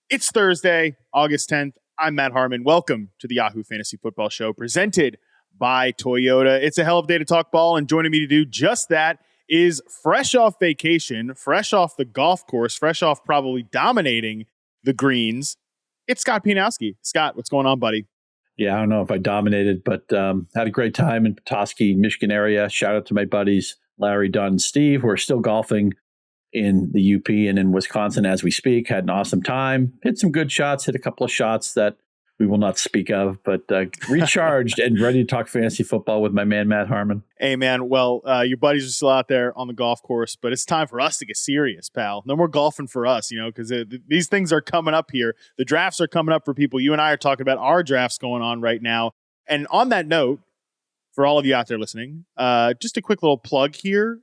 It's Thursday, August 10th. I'm Matt Harmon. Welcome to the Yahoo Fantasy Football Show presented by Toyota. It's a hell of a day to talk ball, and joining me to do just that is fresh off vacation, fresh off the golf course, fresh off probably dominating the greens. It's Scott Pianowski. Scott, what's going on, buddy? Yeah, I don't know if I dominated, but had a great time in Petoskey, Michigan area. Shout out to my buddies, Larry, Dunn, and Steve, who are still golfing in the UP and in Wisconsin as we speak. Had an awesome time. Hit some good shots, hit a couple of shots that we will not speak of, but recharged and ready to talk fantasy football with my man, Matt Harmon. Hey, man. Well, your buddies are still out there on the golf course, but it's time for us to get serious, pal. No more golfing for us, because these things are coming up here. The drafts are coming up for people. You and I are talking about our drafts going on right now. And on that note, for all of you out there listening, just a quick little plug here.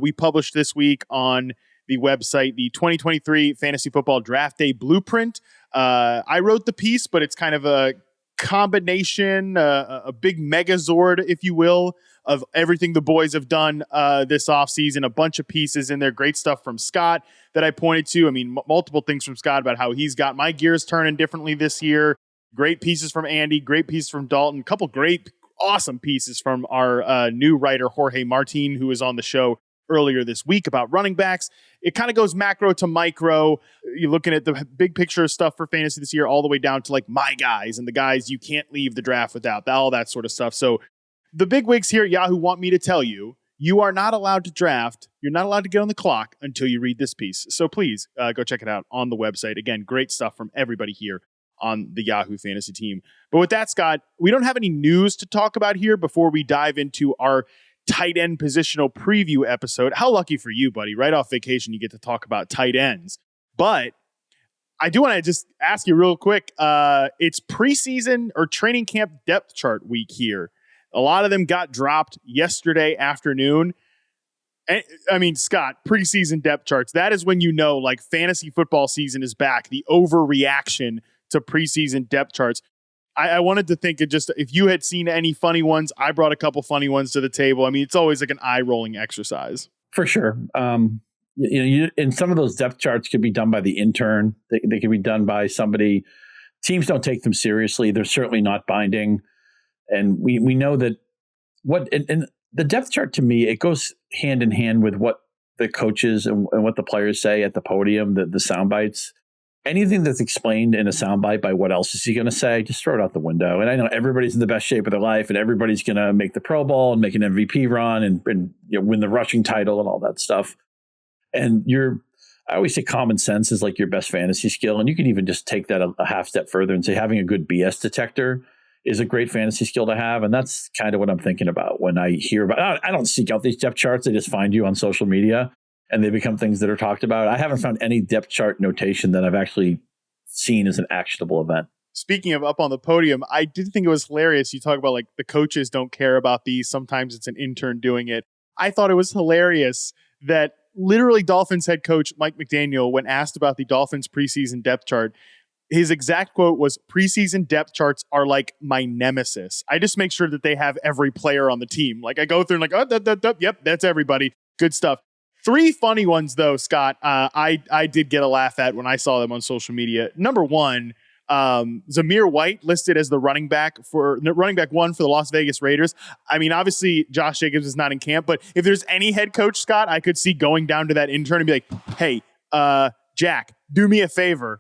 We published this week on the website the 2023 Fantasy Football Draft Day Blueprint. I wrote the piece, but it's kind of a combination, a big megazord, if you will, of everything the boys have done this offseason. A bunch of pieces in there. Great stuff from Scott that I pointed to. I mean, multiple things from Scott about how he's got my gears turning differently this year. Great pieces from Andy. Great pieces from Dalton. A couple great, awesome pieces from our new writer, Jorge Martin, who was on the show earlier this week about running backs. It kind of goes macro to micro. You're looking at the big picture of stuff for fantasy this year, all the way down to like my guys and the guys you can't leave the draft without, all that sort of stuff. So the big wigs here at Yahoo want me to tell you, you are not allowed to draft. You're not allowed to get on the clock until you read this piece. So please go check it out on the website. Again, great stuff from everybody here on the Yahoo Fantasy team. But with that, Scott, we don't have any news to talk about here before we dive into our tight end positional preview episode. How lucky for you, buddy. Right off vacation, you get to talk about tight ends. But I do want to just ask you real quick. It's preseason or training camp depth chart week here. A lot of them got dropped yesterday afternoon. And, I mean, Scott, preseason depth charts, that is when you know, like, fantasy football season is back. The overreaction to preseason depth charts. I wanted to think of just if you had seen any funny ones. I brought a couple funny ones to the table. I mean, it's always like an eye-rolling exercise. For sure. And some of those depth charts could be done by the intern. They can be done by somebody. Teams don't take them seriously. They're certainly not binding. And we know that and the depth chart, to me, it goes hand in hand with what the coaches and what the players say at the podium, the sound bites. Anything that's explained in a soundbite by what else is he going to say, just throw it out the window. And I know everybody's in the best shape of their life and everybody's going to make the Pro Bowl and make an MVP run and win the rushing title and all that stuff. And I always say common sense is like your best fantasy skill. And you can even just take that a half step further and say having a good BS detector is a great fantasy skill to have. And that's kind of what I'm thinking about when I hear about, I don't seek out these depth charts. I just find you on social media. And they become things that are talked about. I haven't found any depth chart notation that I've actually seen as an actionable event. Speaking of up on the podium, I did think it was hilarious. You talk about like the coaches don't care about these. Sometimes it's an intern doing it. I thought it was hilarious that literally Dolphins head coach Mike McDaniel, when asked about the Dolphins preseason depth chart, his exact quote was, "Preseason depth charts are like my nemesis. I just make sure that they have every player on the team. Like I go through and like, yep, that's everybody. Good stuff." Three funny ones, though, Scott, I did get a laugh at when I saw them on social media. Number one, Zamir White listed as the running back one for the Las Vegas Raiders. I mean, obviously, Josh Jacobs is not in camp, but if there's any head coach, Scott, I could see going down to that intern and be like, "Hey, Jack, do me a favor.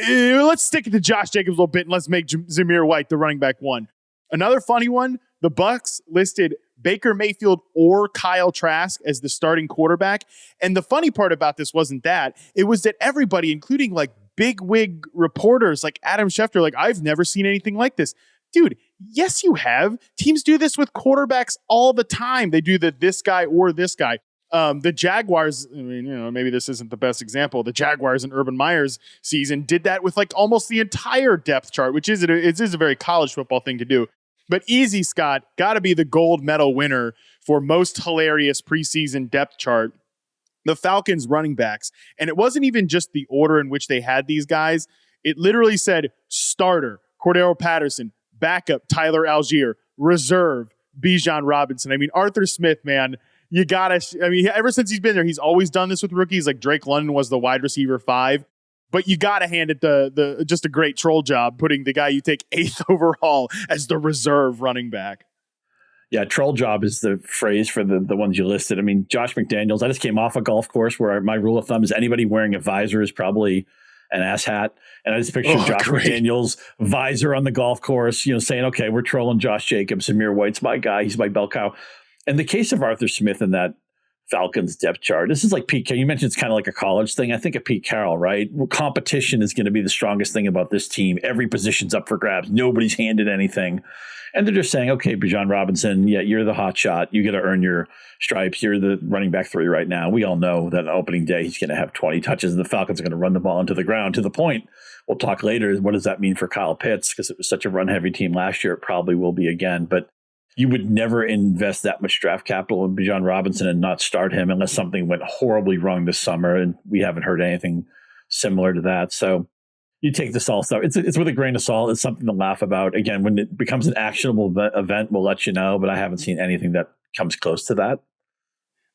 Let's stick it to Josh Jacobs a little bit and let's make Zamir White the running back one." Another funny one, the Bucs listed Baker Mayfield or Kyle Trask as the starting quarterback. And the funny part about this wasn't that. It was that everybody, including like big wig reporters like Adam Schefter, like, "I've never seen anything like this." Dude, yes, you have. Teams do this with quarterbacks all the time. They do this guy or this guy. The Jaguars, I mean, maybe this isn't the best example. The Jaguars in Urban Meyer's season did that with like almost the entire depth chart, which is a very college football thing to do. But easy, Scott, got to be the gold medal winner for most hilarious preseason depth chart. The Falcons running backs. And it wasn't even just the order in which they had these guys. It literally said starter, Cordero Patterson, backup, Tyler Algier, reserve, Bijan Robinson. I mean, Arthur Smith, man, you gotta, ever since he's been there, he's always done this with rookies. Like Drake London was the wide receiver 5. But you got to hand it the just a great troll job putting the guy you take 8th overall as the reserve running back. Yeah, troll job is the phrase for the ones you listed. I mean, Josh McDaniels, I just came off a golf course where my rule of thumb is anybody wearing a visor is probably an ass hat. And I just pictured Josh McDaniels visor on the golf course, saying, okay, we're trolling Josh Jacobs. Amir White's my guy. He's my bell cow. And the case of Arthur Smith in that Falcons depth chart, this is like Pete Carroll. You mentioned it's kind of like a college thing. I think of Pete Carroll, right? Competition is going to be the strongest thing about this team. Every position's up for grabs. Nobody's handed anything. And they're just saying, okay, Bijan Robinson, yeah, you're the hot shot. You got to earn your stripes. You're the running back 3 right now. We all know that on opening day, he's going to have 20 touches and the Falcons are going to run the ball into the ground. To the point, we'll talk later, what does that mean for Kyle Pitts? Because it was such a run-heavy team last year. It probably will be again. But you would never invest that much draft capital in Bijan Robinson and not start him unless something went horribly wrong this summer. And we haven't heard anything similar to that. So you take this all stuff. It's with a grain of salt. It's something to laugh about. Again, when it becomes an actionable event, we'll let you know. But I haven't seen anything that comes close to that.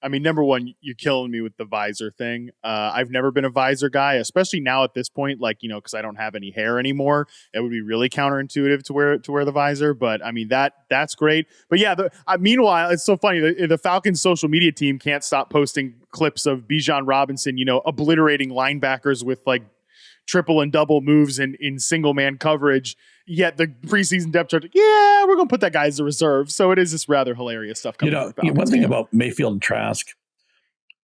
I mean, number one, you're killing me with the visor thing. I've never been a visor guy, especially now at this point, because I don't have any hair anymore. It would be really counterintuitive to wear the visor. But I mean, that's great. But yeah, meanwhile, it's so funny. The Falcons social media team can't stop posting clips of Bijan Robinson, obliterating linebackers with like triple and double moves in single man coverage. Yet the preseason depth chart, yeah, we're going to put that guy as a reserve. So it is this rather hilarious stuff coming out. One thing about Mayfield and Trask,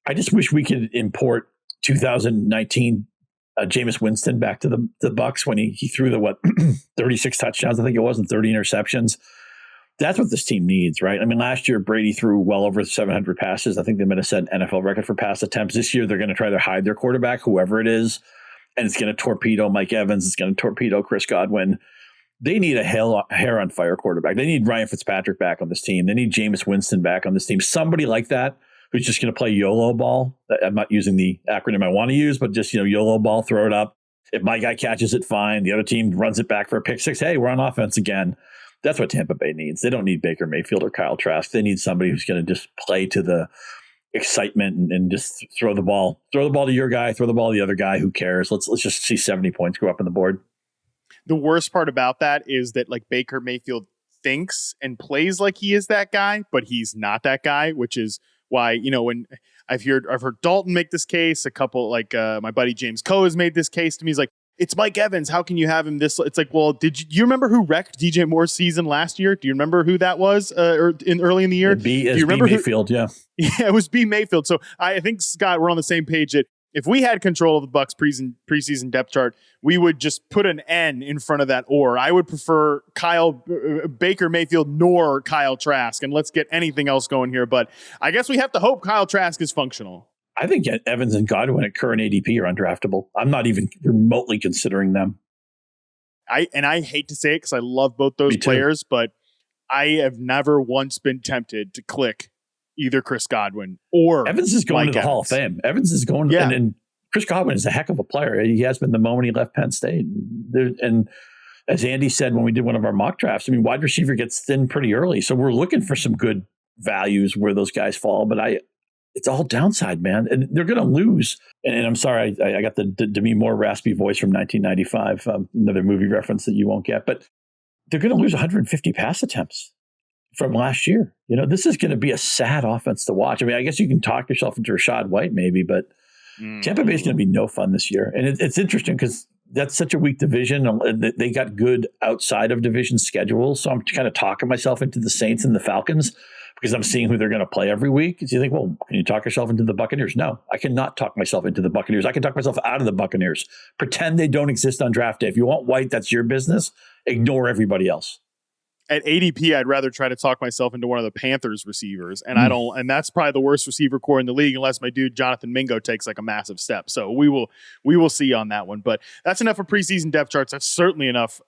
I just wish we could import 2019 Jameis Winston back to the Bucs when he threw the 36 touchdowns, I think it was, and 30 interceptions. That's what this team needs, right? I mean, last year Brady threw well over 700 passes. I think they might have set an NFL record for pass attempts. This year they're going to try to hide their quarterback, whoever it is, and it's going to torpedo Mike Evans. It's going to torpedo Chris Godwin. They need a hair on fire quarterback. They need Ryan Fitzpatrick back on this team. They need Jameis Winston back on this team. Somebody like that who's just going to play YOLO ball. I'm not using the acronym I want to use, but just, YOLO ball, throw it up. If my guy catches it, fine. The other team runs it back for a pick six. Hey, we're on offense again. That's what Tampa Bay needs. They don't need Baker Mayfield or Kyle Trask. They need somebody who's going to just play to the excitement and just throw the ball to your guy, throw the ball to the other guy. Who cares? Let's just see 70 points go up on the board. The worst part about that is that like Baker Mayfield thinks and plays like he is that guy, but he's not that guy, which is why, when I've heard Dalton make this case, a couple like my buddy James Coe has made this case to me. He's like, it's Mike Evans. How can you have him this? It's like, well, did you remember who wrecked DJ Moore's season last year? Do you remember who that was early in the year? Do you remember Mayfield? Yeah. Yeah, it was B Mayfield. So I think, Scott, we're on the same page that if we had control of the Bucs preseason depth chart, we would just put an N in front of that or. I would prefer Baker Mayfield nor Kyle Trask, and let's get anything else going here. But I guess we have to hope Kyle Trask is functional. I think Evans and Godwin at current ADP are undraftable. I'm not even remotely considering them. I hate to say it because I love both those players, but I have never once been tempted to click either Chris Godwin or Evans is going Mike to the Evans. Hall of Fame. Evans is going, and Chris Godwin is a heck of a player. He has been the moment he left Penn State. And as Andy said when we did one of our mock drafts, I mean, wide receiver gets thin pretty early, so we're looking for some good values where those guys fall. But it's all downside, man, and they're going to lose. And I'm sorry, I got the Demi Moore raspy voice from 1995, another movie reference that you won't get, but they're going to lose 150 pass attempts from last year. This is going to be a sad offense to watch. I mean, I guess you can talk yourself into Rachaad White maybe, but Tampa Bay is going to be no fun this year. And it's interesting because that's such a weak division. They got good outside of division schedules. So I'm kind of talking myself into the Saints and the Falcons because I'm seeing who they're going to play every week. So you think, well, can you talk yourself into the Buccaneers? No, I cannot talk myself into the Buccaneers. I can talk myself out of the Buccaneers. Pretend they don't exist on draft day. If you want White, that's your business. Ignore everybody else. At ADP, I'd rather try to talk myself into one of the Panthers receivers, and I don't. And that's probably the worst receiver core in the league, unless my dude Jonathan Mingo takes like a massive step. So we will see on that one. But that's enough for preseason depth charts. That's certainly enough.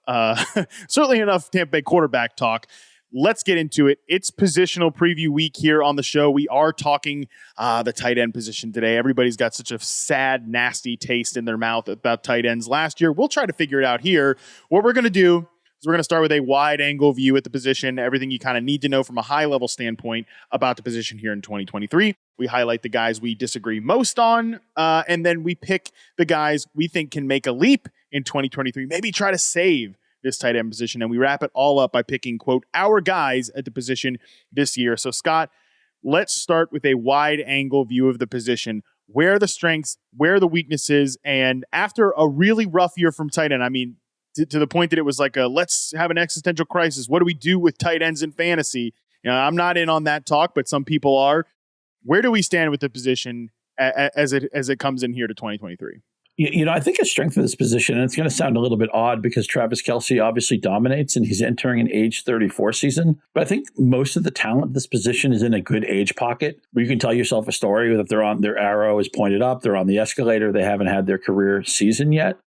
Certainly enough Tampa Bay quarterback talk. Let's get into it. It's positional preview week here on the show. We are talking the tight end position today. Everybody's got such a sad, nasty taste in their mouth about tight ends last year. We'll try to figure it out here. What we're going to do, So we're going to start with a wide angle view at the position, everything you kind of need to know from a high level standpoint about the position here in 2023. We highlight the guys we disagree most on, and then we pick the guys we think can make a leap in 2023, maybe try to save this tight end position. And we wrap it all up by picking, quote, our guys at the position this year. So Scott, let's start with a wide angle view of the position. Where are the strengths, where are the weaknesses? And after a really rough year from tight end, I mean, to the point that it was like let's have an existential crisis. What do we do with tight ends in fantasy? You know, I'm not in on that talk, but some people are. Where do we stand with the position as it comes in here to 2023? You know, I think a strength of this position, and it's going to sound a little bit odd because Travis Kelce obviously dominates and he's entering an age 34 season. But I think most of the talent of this position is in a good age pocket where you can tell yourself a story that they're on, their arrow is pointed up, they're on the escalator, they haven't had their career season yet.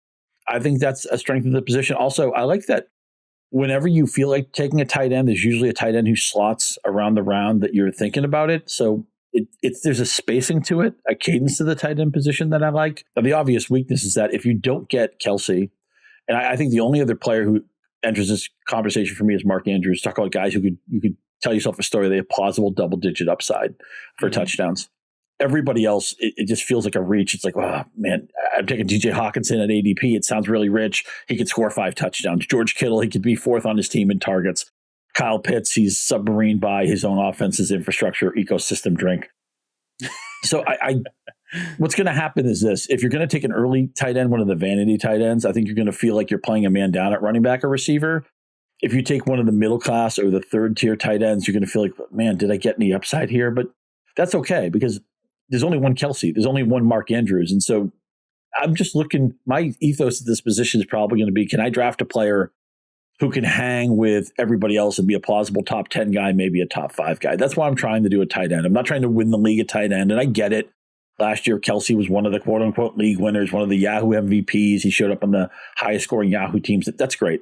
I think that's a strength of the position. Also, I like that whenever you feel like taking a tight end, there's usually a tight end who slots around the round that you're thinking about it. So there's a spacing to it, a cadence to the tight end position that I like. Now, the obvious weakness is that if you don't get Kelce, and I think the only other player who enters this conversation for me is Mark Andrews. Talk about guys who you could tell yourself a story. They have plausible double-digit upside for touchdowns. Everybody else, it just feels like a reach. It's like, oh, man, I'm taking DJ Hawkinson at ADP. It sounds really rich. He could score 5 touchdowns. George Kittle, he could be 4th on his team in targets. Kyle Pitts, he's submarined by his own offense's infrastructure ecosystem drink. So what's going to happen is this. If you're going to take an early tight end, one of the vanity tight ends, I think you're going to feel like you're playing a man down at running back or receiver. If you take one of the middle class or the third tier tight ends, you're going to feel like, man, did I get any upside here? But that's okay because there's only one Kelce. There's only one Mark Andrews. And so I'm just looking, my ethos at this position is probably going to be, can I draft a player who can hang with everybody else and be a plausible top 10 guy, maybe a top 5 guy? That's why I'm trying to do a tight end. I'm not trying to win the league at tight end. And I get it. Last year, Kelce was one of the quote unquote league winners, one of the Yahoo MVPs. He showed up on the highest scoring Yahoo teams. That's great.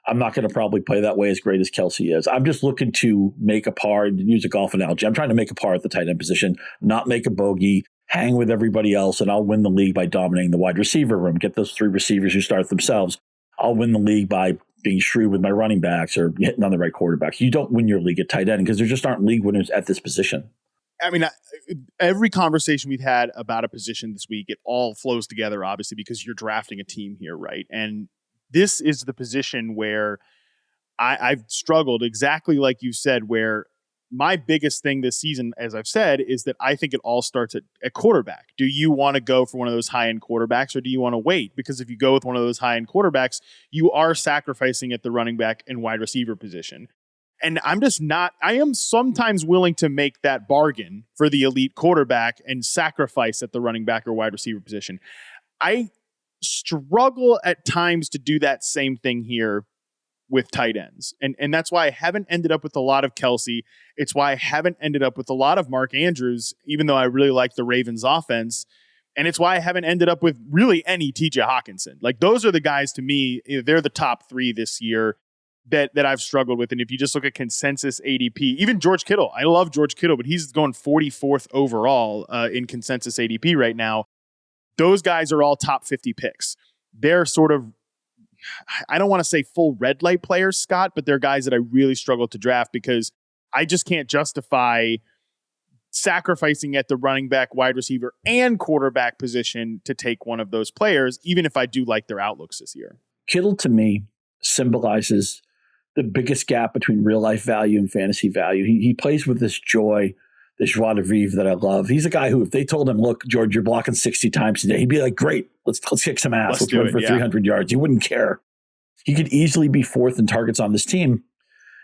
I'm not going to probably play that way as great as Kelce is. I'm just looking to make a par, use a golf analogy. I'm trying to make a par at the tight end position, not make a bogey, hang with everybody else, and I'll win the league by dominating the wide receiver room. Get those 3 receivers who start themselves. I'll win the league by being shrewd with my running backs or hitting on the right quarterbacks. You don't win your league at tight end because there just aren't league winners at this position. I mean, every conversation we've had about a position this week, it all flows together, obviously, because you're drafting a team here, right? And this is the position where I've struggled exactly like you said, where my biggest thing this season, as I've said, is that I think it all starts at quarterback. Do you want to go for one of those high-end quarterbacks or do you want to wait? Because if you go with one of those high-end quarterbacks, you are sacrificing at the running back and wide receiver position. And I am sometimes willing to make that bargain for the elite quarterback and sacrifice at the running back or wide receiver position. I struggle at times to do that same thing here with tight ends. And that's why I haven't ended up with a lot of Kelce. It's why I haven't ended up with a lot of Mark Andrews, even though I really like the Ravens offense. And it's why I haven't ended up with really any TJ Hawkinson. Like those are the guys to me, they're the top 3 this year that I've struggled with. And if you just look at consensus ADP, even George Kittle, I love George Kittle, but he's going 44th overall in consensus ADP right now. Those guys are all top 50 picks. They're sort of, I don't want to say full red light players, Scott, but they're guys that I really struggle to draft because I just can't justify sacrificing at the running back, wide receiver, and quarterback position to take one of those players, even if I do like their outlooks this year. Kittle, to me, symbolizes the biggest gap between real life value and fantasy value. He plays with this joy, this joie de vivre that I love. He's a guy who, if they told him, look, George, you're blocking 60 times today, he'd be like, great, let's kick some ass. Let's run for 300 yards. He wouldn't care. He could easily be 4th in targets on this team.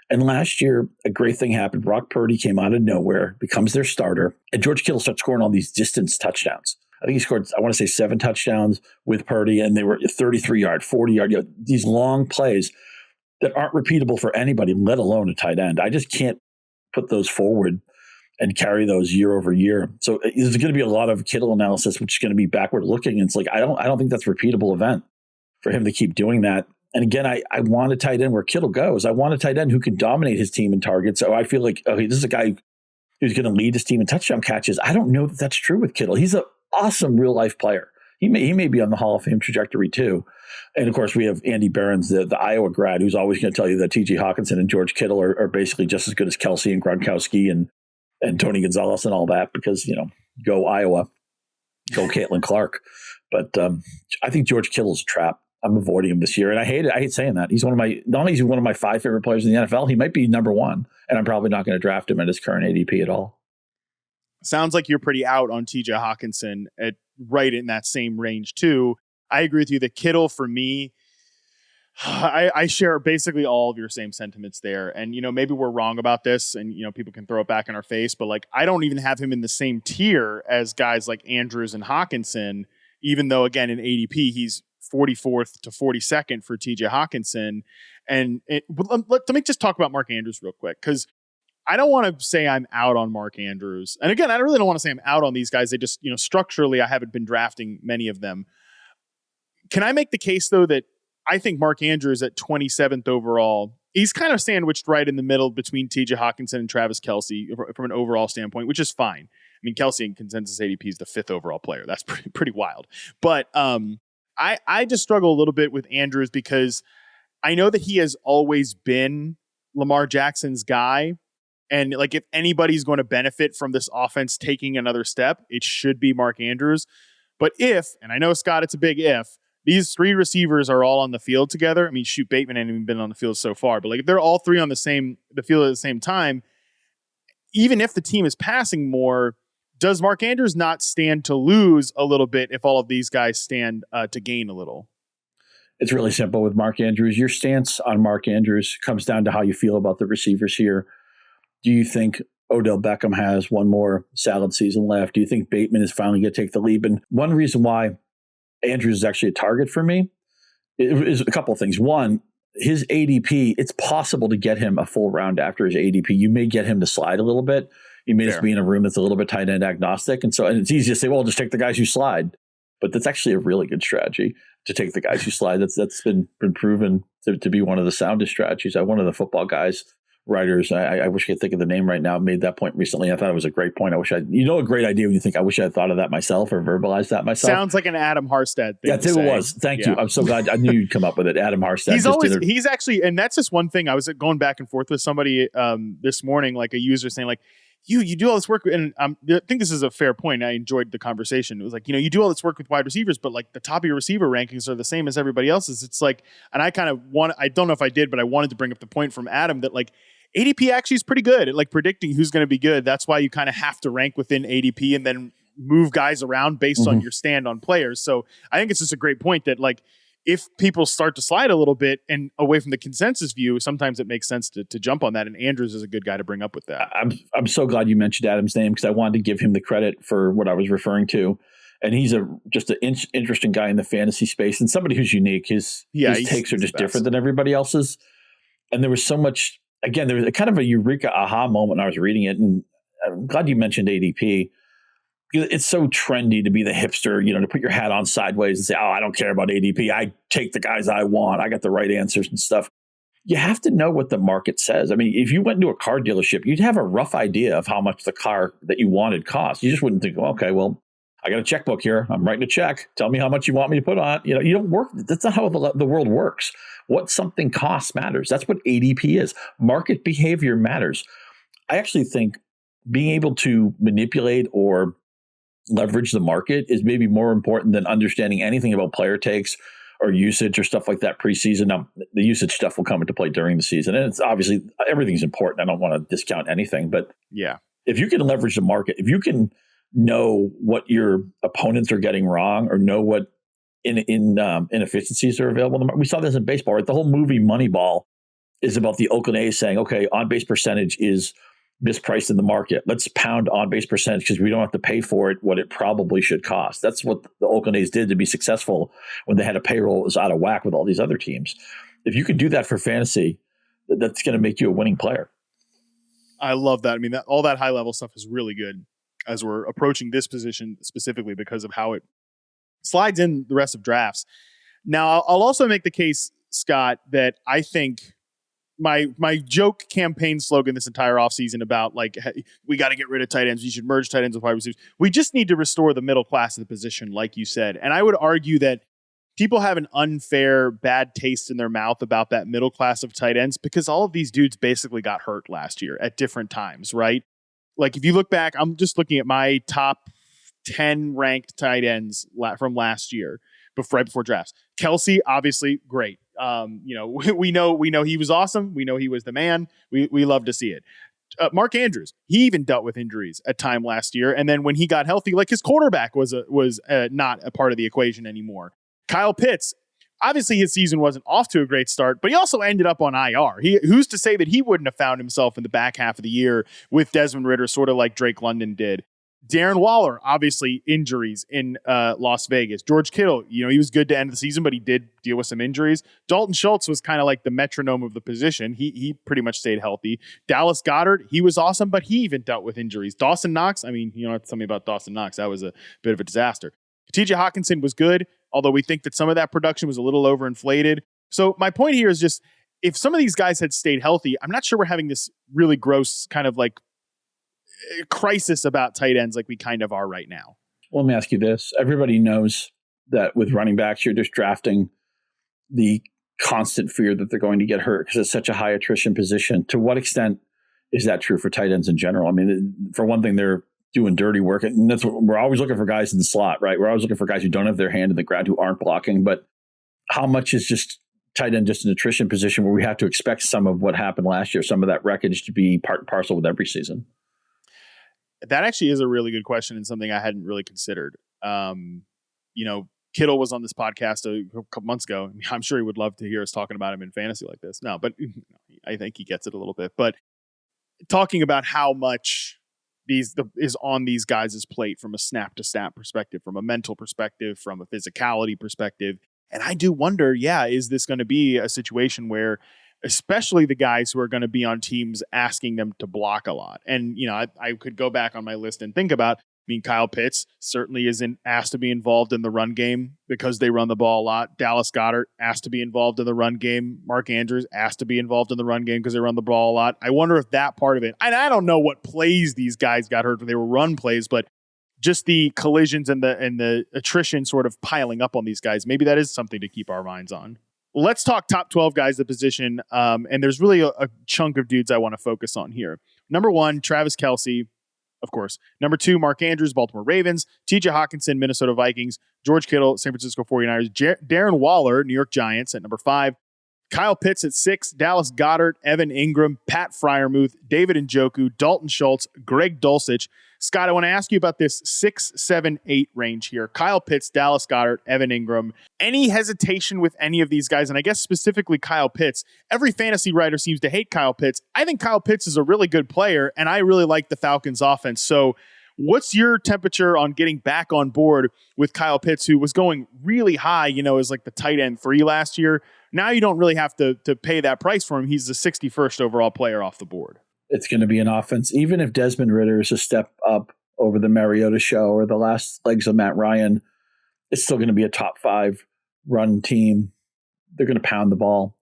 And last year, a great thing happened. Brock Purdy came out of nowhere, becomes their starter, and George Kittle starts scoring all these distance touchdowns. I think he scored, I want to say 7 touchdowns with Purdy, and they were 33-yard, 40-yard, these long plays that aren't repeatable for anybody, let alone a tight end. I just can't put those forward and carry those year over year. So there's going to be a lot of Kittle analysis, which is going to be backward looking. And it's like, I don't think that's a repeatable event for him to keep doing that. And again, I want a tight end where Kittle goes. I want a tight end who can dominate his team in targets. So I feel like, okay, this is a guy who's going to lead his team in touchdown catches. I don't know that that's true with Kittle. He's an awesome real life player. he may be on the Hall of Fame trajectory too. And of course, we have Andy Behrens, the Iowa grad, who's always going to tell you that T.J. Hawkinson and George Kittle are basically just as good as Kelce and Gronkowski and Tony Gonzalez and all that, because, go Iowa, go Caitlin Clark. But I think George Kittle's a trap. I'm avoiding him this year, and I hate saying that. He's not only is he one of my 5 favorite players in the NFL, he might be number 1, and I'm probably not going to draft him at his current ADP at all. Sounds like you're pretty out on TJ Hawkinson at right in that same range too. I agree with you that Kittle, for me, I share basically all of your same sentiments there. And, maybe we're wrong about this and, people can throw it back in our face, but like, I don't even have him in the same tier as guys like Andrews and Hawkinson, even though again, in ADP, he's 44th to 42nd for TJ Hawkinson. And let me just talk about Mark Andrews real quick, because I don't want to say I'm out on Mark Andrews. And again, I really don't want to say I'm out on these guys. They just, structurally, I haven't been drafting many of them. Can I make the case, though, that I think Mark Andrews at 27th overall, he's kind of sandwiched right in the middle between TJ Hawkinson and Travis Kelce from an overall standpoint, which is fine. I mean, Kelce in consensus ADP is the 5th overall player. That's pretty wild. But I just struggle a little bit with Andrews because I know that he has always been Lamar Jackson's guy. And like, if anybody's going to benefit from this offense taking another step, it should be Mark Andrews. But if, and I know, Scott, it's a big if, these 3 receivers are all on the field together. I mean, shoot, Bateman hasn't even been on the field so far, but like, if they're all 3 on the field at the same time, even if the team is passing more, does Mark Andrews not stand to lose a little bit if all of these guys stand to gain a little? It's really simple with Mark Andrews. Your stance on Mark Andrews comes down to how you feel about the receivers here. Do you think Odell Beckham has one more salad season left? Do you think Bateman is finally going to take the leap? And one reason why Andrews is actually a target for me is a couple of things. One, his ADP, it's possible to get him a full round after his ADP. You may get him to slide a little bit. You may just be in a room that's a little bit tight end agnostic. And it's easy to say, well, just take the guys who slide. But that's actually a really good strategy, to take the guys who slide. That's been proven to be one of the soundest strategies. One of the football guys, writers, I wish I could think of the name right now, made that point recently. I thought it was a great point. A great idea when you think, I wish I had thought of that myself or verbalized that myself. Sounds like an Adam Harstad thing. That's who it was. Thank you. I'm so glad. I knew you'd come up with it. Adam Harstad. He's actually, and that's just one thing. I was going back and forth with somebody this morning, like a user saying like, you do all this work, and I think this is a fair point. I enjoyed the conversation. It was like, you do all this work with wide receivers, but like the top of your receiver rankings are the same as everybody else's. It's like, and I don't know if I did, but I wanted to bring up the point from Adam that like, ADP actually is pretty good at like predicting who's going to be good. That's why you kind of have to rank within ADP and then move guys around based on your stand on players. So I think it's just a great point that like, if people start to slide a little bit and away from the consensus view, sometimes it makes sense to jump on that. And Andrews is a good guy to bring up with that. I'm so glad you mentioned Adam's name, because I wanted to give him the credit for what I was referring to. And he's just an interesting guy in the fantasy space and somebody who's unique. His takes are just different than everybody else's. And there was so much. Again, there was a kind of a eureka aha moment when I was reading it. And I'm glad you mentioned ADP, because it's so trendy to be the hipster, to put your hat on sideways and say, oh, I don't care about ADP. I take the guys I want. I got the right answers and stuff. You have to know what the market says. I mean, if you went into a car dealership, you'd have a rough idea of how much the car that you wanted cost. You just wouldn't think, well, okay, well, I got a checkbook here. I'm writing a check. Tell me how much you want me to put on it. You don't work. That's not how the world works. What something costs matters. That's what ADP is. Market behavior matters. I actually think being able to manipulate or leverage the market is maybe more important than understanding anything about player takes or usage or stuff like that preseason. Now, the usage stuff will come into play during the season. And it's obviously, everything's important. I don't want to discount anything. But yeah, if you can leverage the market, if you can know what your opponents are getting wrong or know what inefficiencies are available. We saw this in baseball, right? The whole movie Moneyball is about the Oakland A's saying, okay, on-base percentage is mispriced in the market. Let's pound on-base percentage because we don't have to pay for it what it probably should cost. That's what the Oakland A's did to be successful when they had a payroll that was out of whack with all these other teams. If you could do that for fantasy, that's going to make you a winning player. I love that. I mean, all that high-level stuff is really good as we're approaching this position specifically because of how it slides in the rest of drafts. Now, I'll also make the case, Scott, that I think my joke campaign slogan this entire offseason about like, hey, we got to get rid of tight ends. You should merge tight ends with wide receivers. We just need to restore the middle class of the position, like you said. And I would argue that people have an unfair bad taste in their mouth about that middle class of tight ends because all of these dudes basically got hurt last year at different times, right? Like if you look back, I'm just looking at my top 10 ranked tight ends from last year, right before drafts. Kelce, obviously, great. We know he was awesome. We know he was the man. We love to see it. Mark Andrews, he even dealt with injuries at time last year, and then when he got healthy, like his quarterback was not a part of the equation anymore. Kyle Pitts, obviously his season wasn't off to a great start, but he also ended up on IR. Who's to say that he wouldn't have found himself in the back half of the year with Desmond Ridder, sort of like Drake London did. Darren Waller, obviously injuries in Las Vegas. George Kittle, he was good to end the season, but he did deal with some injuries. Dalton Schultz was kind of like the metronome of the position. He pretty much stayed healthy. Dallas Goedert, he was awesome, but he even dealt with injuries. Dawson Knox, you don't have to tell me about Dawson Knox. That was a bit of a disaster. TJ Hawkinson was good, although we think that some of that production was a little overinflated. So my point here is just, if some of these guys had stayed healthy, I'm not sure we're having this really gross kind of like crisis about tight ends like we kind of are right now. Well, let me ask you this. Everybody knows that with running backs, you're just drafting the constant fear that they're going to get hurt because it's such a high attrition position. To what extent is that true for tight ends in general? For one thing, they're doing dirty work, and that's what we're always looking for, guys in the slot, right? We're always looking for guys who don't have their hand in the ground, who aren't blocking. But how much is just tight end just an attrition position where we have to expect some of what happened last year, some of that wreckage to be part and parcel with every season? That actually is a really good question and something I hadn't really considered. Kittle was on this podcast a couple months ago. I'm sure he would love to hear us talking about him in fantasy like this. No, but I think he gets it a little bit. But talking about how much is on these guys' plate from a snap-to-snap perspective, from a mental perspective, from a physicality perspective. And I do wonder, is this going to be a situation where especially the guys who are going to be on teams asking them to block a lot? And, I could go back on my list and think about, Kyle Pitts certainly isn't asked to be involved in the run game because they run the ball a lot. Dallas Goedert asked to be involved in the run game. Mark Andrews asked to be involved in the run game because they run the ball a lot. I wonder if that part of it, and I don't know what plays these guys got hurt when they were run plays, but just the collisions and the attrition sort of piling up on these guys. Maybe that is something to keep our minds on. Let's talk top 12 guys at the position. And there's really a chunk of dudes I want to focus on here. Number 1, Travis Kelce, of course. Number 2, Mark Andrews, Baltimore Ravens. TJ Hawkinson, Minnesota Vikings. George Kittle, San Francisco 49ers. Darren Waller, New York Giants at number 5. Kyle Pitts at 6. Dallas Goedert, Evan Ingram, Pat Freiermuth, David Njoku, Dalton Schultz, Greg Dulcich. Scott, I want to ask you about this 6, 7, 8 range here. Kyle Pitts, Dallas Goedert, Evan Ingram. Any hesitation with any of these guys? And I guess specifically Kyle Pitts. Every fantasy writer seems to hate Kyle Pitts. I think Kyle Pitts is a really good player, and I really like the Falcons offense. So what's your temperature on getting back on board with Kyle Pitts, who was going really high, as like the tight end 3 last year? Now you don't really have to pay that price for him. He's the 61st overall player off the board. It's going to be an offense. Even if Desmond Ridder is a step up over the Mariota show or the last legs of Matt Ryan, it's still going to be a top 5 run team. They're going to pound the ball.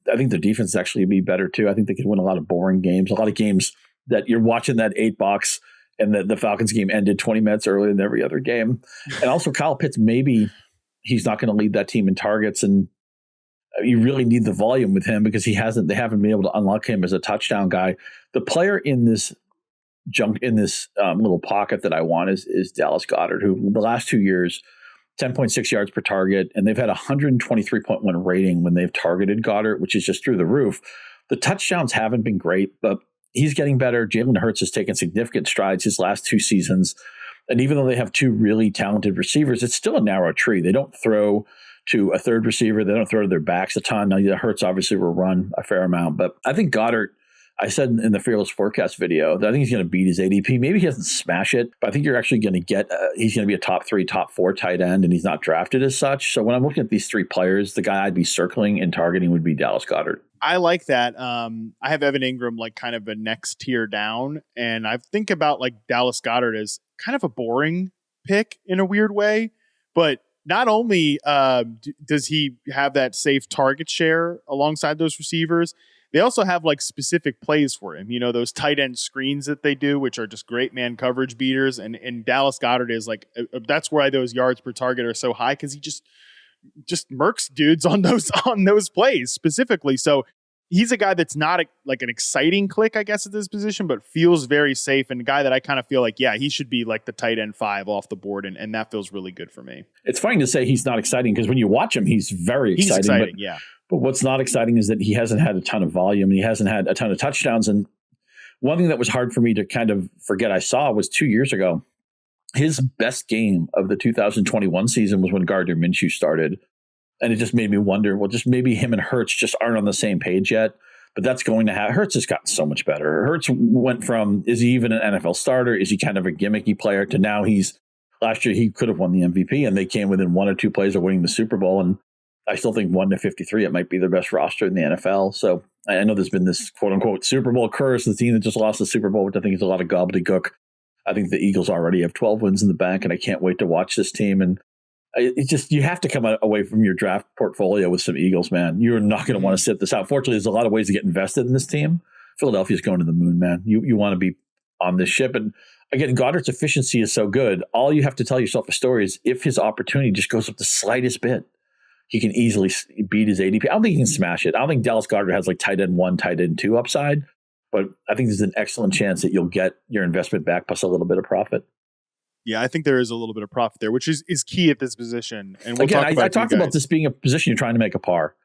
I think their defense is actually be better too. I think they can win a lot of boring games, a lot of games that you're watching that 8 box and the Falcons game ended 20 minutes earlier than every other game. And also Kyle Pitts, maybe he's not going to lead that team in targets, and you really need the volume with him because they haven't been able to unlock him as a touchdown guy. The player in this little pocket that I want is Dallas Goedert, who the last 2 years, 10.6 yards per target, and they've had a 123.1 rating when they've targeted Goedert, which is just through the roof. The touchdowns haven't been great, but he's getting better. Jalen Hurts has taken significant strides his last 2 seasons. And even though they have 2 really talented receivers, it's still a narrow tree. They don't throw to a third receiver. They don't throw to their backs a ton. Now, Hurts obviously will run a fair amount, but I think Goedert, I said in the Fearless Forecast video that I think he's going to beat his ADP. Maybe he doesn't smash it, but I think you're actually going to get, he's going to be a top 3, top 4 tight end, and he's not drafted as such. So when I'm looking at these 3 players, the guy I'd be circling and targeting would be Dallas Goedert. I like that. I have Evan Ingram like kind of a next tier down, and I think about like Dallas Goedert as kind of a boring pick in a weird way, but not only does he have that safe target share alongside those receivers, they also have like specific plays for him. Those tight end screens that they do, which are just great man coverage beaters. And Dallas Goedert is like, that's why those yards per target are so high, because he just murks dudes on those plays specifically. So he's a guy that's not like an exciting click, I guess, at this position, but feels very safe, and a guy that I kind of feel like, yeah, he should be like the tight end 5 off the board, and that feels really good for me. It's funny to say he's not exciting, because when you watch him, he's very exciting. He's exciting, yeah. But what's not exciting is that he hasn't had a ton of volume. He hasn't had a ton of touchdowns. And one thing that was hard for me to kind of forget I saw was 2 years ago, his best game of the 2021 season was when Gardner Minshew started. And it just made me wonder, well, just maybe him and Hurts just aren't on the same page yet. But that's going to happen. Hurts has gotten so much better. Hurts went from, is he even an NFL starter? Is he kind of a gimmicky player? To now last year he could have won the MVP, and they came within 1 or 2 plays of winning the Super Bowl. And I still think 1-53, it might be their best roster in the NFL. So I know there's been this quote unquote Super Bowl curse, the team that just lost the Super Bowl, which I think is a lot of gobbledygook. I think the Eagles already have 12 wins in the bank, and I can't wait to watch this team. And you have to come away from your draft portfolio with some Eagles, man. You're not going to want to sit this out. Fortunately, there's a lot of ways to get invested in this team. Philadelphia's going to the moon, man. You want to be on this ship. And again, Goddard's efficiency is so good. All you have to tell yourself a story is, if his opportunity just goes up the slightest bit, he can easily beat his ADP. I don't think he can smash it. I don't think Dallas Goedert has like tight end 1, tight end 2 upside, but I think there's an excellent chance that you'll get your investment back plus a little bit of profit. Yeah, I think there is a little bit of profit there, which is key at this position. And we'll again, I talked about this being a position you're trying to make a par.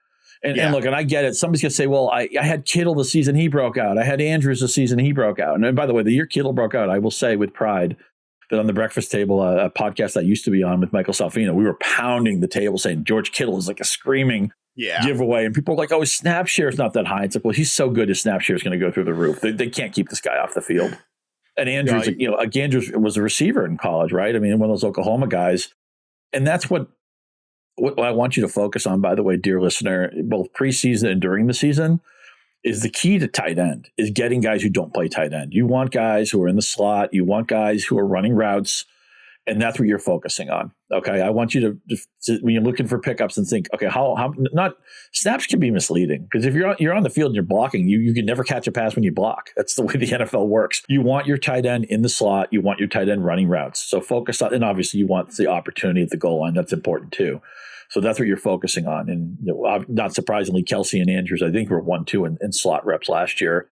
And look, and I get it. Somebody's going to say, well, I had Kittle the season he broke out. I had Andrews the season he broke out. And by the way, the year Kittle broke out, I will say with pride that on the Breakfast Table, a podcast I used to be on with Michael Salfino, we were pounding the table saying George Kittle is like a screaming giveaway. And people are like, oh, his snap share is not that high. It's like, well, he's so good, his snap share is going to go through the roof. They can't keep this guy off the field. And Andrews, Andrews was a receiver in college, right? I mean, one of those Oklahoma guys. And that's what I want you to focus on, by the way, dear listener, both preseason and during the season, is the key to tight end, is getting guys who don't play tight end. You want guys who are in the slot. You want guys who are running routes. And that's what you're focusing on. Okay. I want you to when you're looking for pickups, and think, okay, how not snaps can be misleading, because if you're on the field and you're blocking, you can never catch a pass when you block. That's the way the NFL works. You want your tight end in the slot. You want your tight end running routes. So focus on, and obviously you want the opportunity at the goal line. That's important too. So that's what you're focusing on. And not surprisingly, Kelce and Andrews, I think, were 1-2 in slot reps last year.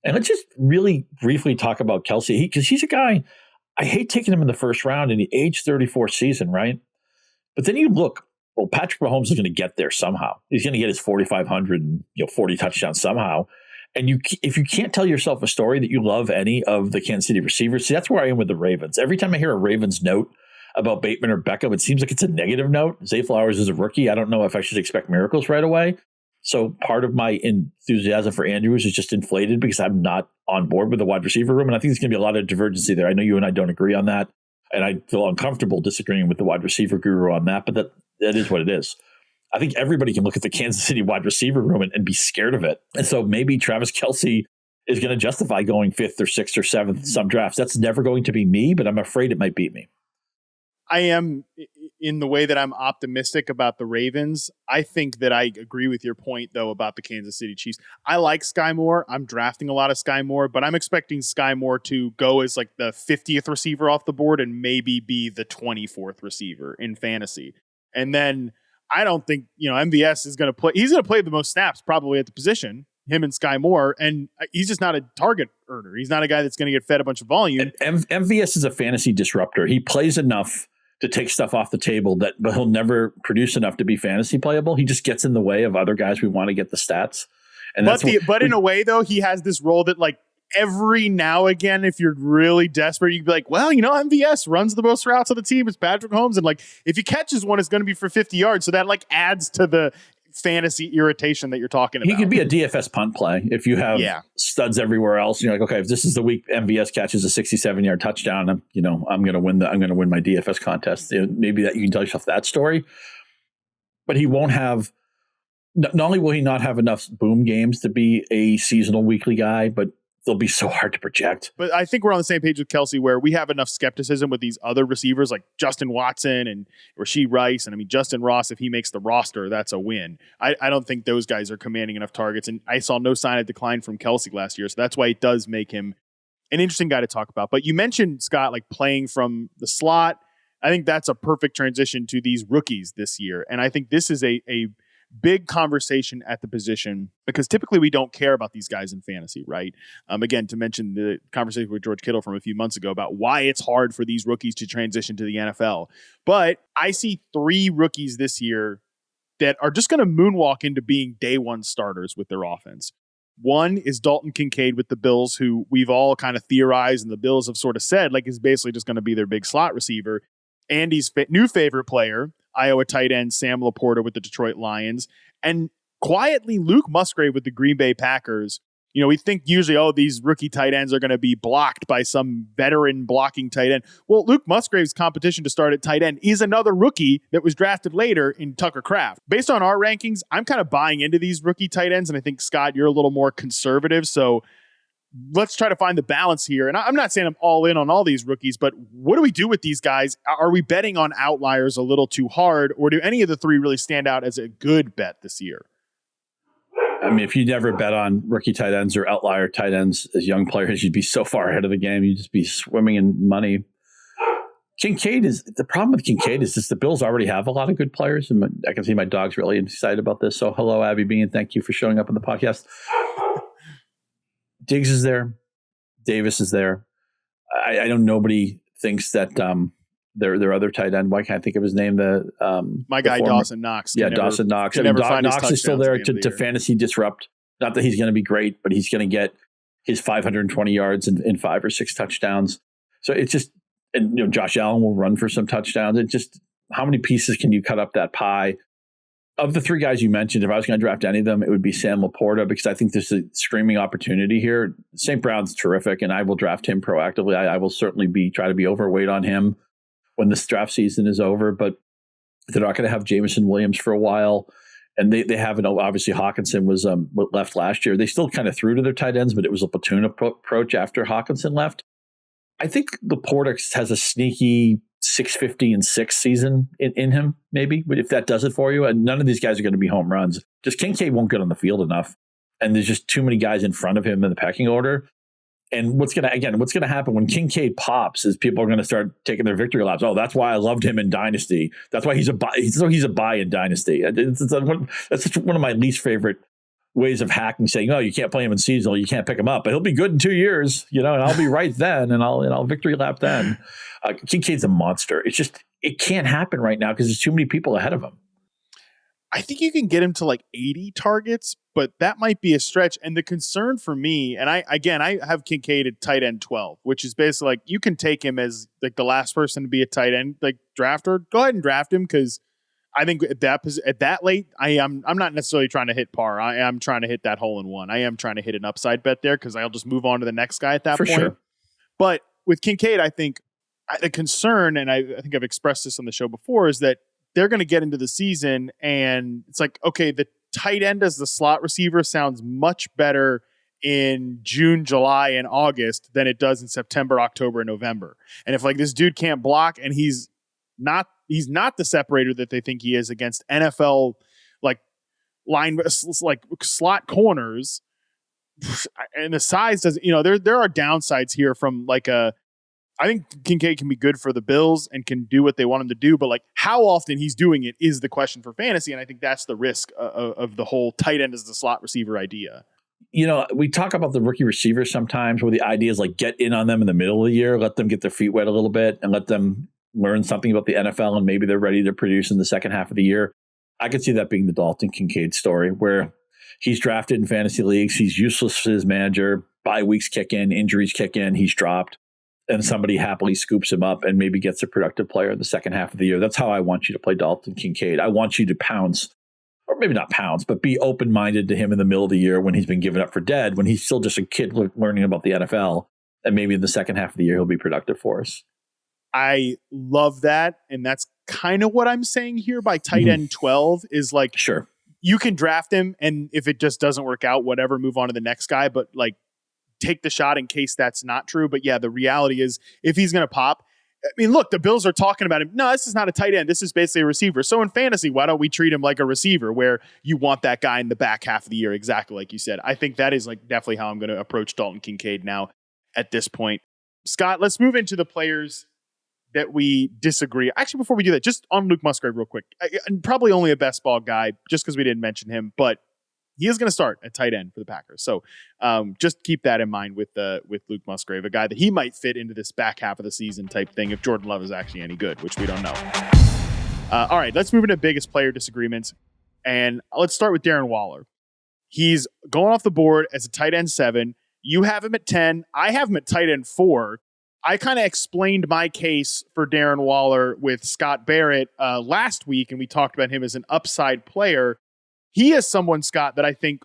And let's just really briefly talk about Kelce, because he's a guy, I hate taking him in the first round in the age 34 season, right? But then you look, well, Patrick Mahomes is going to get there somehow. He's going to get his 4,500 and 40 touchdowns somehow. And if you can't tell yourself a story that you love any of the Kansas City receivers, see, that's where I am with the Ravens. Every time I hear a Ravens note about Bateman or Beckham, it seems like it's a negative note. Zay Flowers is a rookie. I don't know if I should expect miracles right away. So part of my enthusiasm for Andrews is just inflated because I'm not on board with the wide receiver room. And I think there's going to be a lot of divergency there. I know you and I don't agree on that. And I feel uncomfortable disagreeing with the wide receiver guru on that. But that is what it is. I think everybody can look at the Kansas City wide receiver room and be scared of it. And so maybe Travis Kelce is going to justify going 5th or 6th or 7th in some drafts. That's never going to be me, but I'm afraid it might beat me. I am, in the way that I'm optimistic about the Ravens. I think that I agree with your point, though, about the Kansas City Chiefs. I like Sky Moore. I'm drafting a lot of Sky Moore, but I'm expecting Sky Moore to go as like the 50th receiver off the board and maybe be the 24th receiver in fantasy. And then I don't think, MVS is going to play. He's going to play the most snaps probably at the position, him and Sky Moore, and he's just not a target earner. He's not a guy that's going to get fed a bunch of volume. MVS is a fantasy disruptor. He plays enough to take stuff off the table but he'll never produce enough to be fantasy playable. He just gets in the way of other guys we want to get the stats. And but in a way, though, he has this role that, like, every now and again, if you're really desperate, you'd be like, well, MVS runs the most routes on the team. It's Patrick Mahomes. And, like, if he catches one, it's going to be for 50 yards. So that, like, adds to the fantasy irritation that you're talking about. He could be a DFS punt play if you have studs everywhere else. You're like, okay, if this is the week MVS catches a 67-yard touchdown, I'm going to win my DFS contest. Maybe that you can tell yourself that story. But he won't have. Not only will he not have enough boom games to be a seasonal weekly guy, but they'll be so hard to project. But I think we're on the same page with Kelce, where we have enough skepticism with these other receivers like Justin Watson and Rashee Rice. And I mean, Justin Ross, if he makes the roster, that's a win. I don't think those guys are commanding enough targets. And I saw no sign of decline from Kelce last year. So that's why it does make him an interesting guy to talk about. But you mentioned, Scott, like playing from the slot. I think that's a perfect transition to these rookies this year. And I think this is a big conversation at the position, because typically we don't care about these guys in fantasy, right? Again, to mention the conversation with George Kittle from a few months ago about why it's hard for these rookies to transition to the NFL. But I see 3 rookies this year that are just going to moonwalk into being day one starters with their offense. One is Dalton Kincaid with the Bills, who we've all kind of theorized and the Bills have sort of said like is basically just going to be their big slot receiver. Andy's new favorite player, Iowa tight end Sam Laporta with the Detroit Lions, and quietly Luke Musgrave with the Green Bay Packers. You know, we think usually, oh, these rookie tight ends are going to be blocked by some veteran blocking tight end. Well, Luke Musgrave's competition to start at tight end is another rookie that was drafted later in Tucker Kraft. Based on our rankings, I'm kind of buying into these rookie tight ends, and I think, Scott, you're a little more conservative, so let's try to find the balance here. And I'm not saying I'm all in on all these rookies, but what do we do with these guys? Are we betting on outliers a little too hard, or do any of the 3 really stand out as a good bet this year? I mean, if you never bet on rookie tight ends or outlier tight ends as young players, you'd be so far ahead of the game. You'd just be swimming in money. The problem with Kincaid is just the Bills already have a lot of good players. And I can see my dog's really excited about this. So hello, Abby Bean. Thank you for showing up on the podcast. Diggs is there. Davis is there. I don't. Nobody thinks that their other tight end. Why can't I think of his name? My guy Dawson Knox. Yeah, Dawson Knox. Knox is still there to fantasy disrupt. Not that he's going to be great, but he's going to get his 520 yards and 5 or 6 touchdowns. So it's just, and Josh Allen will run for some touchdowns. It just, how many pieces can you cut up that pie? Of the 3 guys you mentioned, if I was going to draft any of them, it would be Sam Laporta, because I think there's a screaming opportunity here. St. Brown's terrific, and I will draft him proactively. I will certainly try to be overweight on him when this draft season is over, but they're not going to have Jameson Williams for a while. And they haven't, obviously Hawkinson was left last year. They still kind of threw to their tight ends, but it was a platoon approach after Hawkinson left. I think Laporta has a sneaky 650 and 6 season in him, maybe. But if that does it for you, and none of these guys are going to be home runs. Just Kincaid won't get on the field enough, and there's just too many guys in front of him in the pecking order. And what's going to happen when Kincaid pops is people are going to start taking their victory laps. Oh, that's why I loved him in Dynasty. That's why he's a buy in Dynasty. That's one of my least favorite ways of hacking, saying, "Oh, you can't play him in seasonal, you can't pick him up, but he'll be good in 2 years, and I'll be right then, and I'll victory lap then." Kincaid's a monster. It's just, it can't happen right now because there's too many people ahead of him. I think you can get him to like 80 targets, but that might be a stretch. And the concern for me, and I have Kincaid at tight end 12, which is basically like you can take him as like the last person to be a tight end like drafter. Go ahead and draft him, because I think at that late, I'm not necessarily trying to hit par. I am trying to hit that hole in one. I am trying to hit an upside bet there, because I'll just move on to the next guy at that point. Sure. But with Kincaid, I think the concern, and I think I've expressed this on the show before, is that they're going to get into the season and it's like, okay, the tight end as the slot receiver sounds much better in June, July, and August than it does in September, October, and November. And if like this dude can't block and he's not the separator that they think he is against NFL like line like slot corners, and the size doesn't, there are downsides here from like I think Kincaid can be good for the Bills and can do what they want him to do, but like how often he's doing it is the question for fantasy. And I think that's the risk of the whole tight end as the slot receiver idea. We talk about the rookie receivers sometimes where the idea is like get in on them in the middle of the year, let them get their feet wet a little bit and let them learn something about the NFL, and maybe they're ready to produce in the second half of the year. I could see that being the Dalton Kincaid story, where he's drafted in fantasy leagues. He's useless for his manager. Bye weeks kick in, injuries kick in, he's dropped. And somebody happily scoops him up and maybe gets a productive player in the second half of the year. That's how I want you to play Dalton Kincaid. I want you to pounce, or maybe not pounce, but be open-minded to him in the middle of the year when he's been given up for dead, when he's still just a kid learning about the NFL. And maybe in the second half of the year, he'll be productive for us. I love that. And that's kind of what I'm saying here by tight end 12 is like, sure, you can draft him. And if it just doesn't work out, whatever, move on to the next guy. But like, take the shot in case that's not true. But yeah, the reality is if he's going to pop, I mean, look, the Bills are talking about him. No, this is not a tight end. This is basically a receiver. So in fantasy, why don't we treat him like a receiver where you want that guy in the back half of the year? Exactly like you said. I think that is like definitely how I'm going to approach Dalton Kincaid now at this point. Scott, let's move into the players that we disagree. Actually, before we do that, just on Luke Musgrave real quick. Probably only a best ball guy just because we didn't mention him, but he is going to start at tight end for the Packers. So just keep that in mind with Luke Musgrave, a guy that he might fit into this back half of the season type thing if Jordan Love is actually any good, which we don't know. All right, let's move into biggest player disagreements. And let's start with Darren Waller. He's going off the board as a tight end 7. You have him at 10. I have him at tight end 4. I kind of explained my case for Darren Waller with Scott Barrett last week, and we talked about him as an upside player. He is someone, Scott, that I think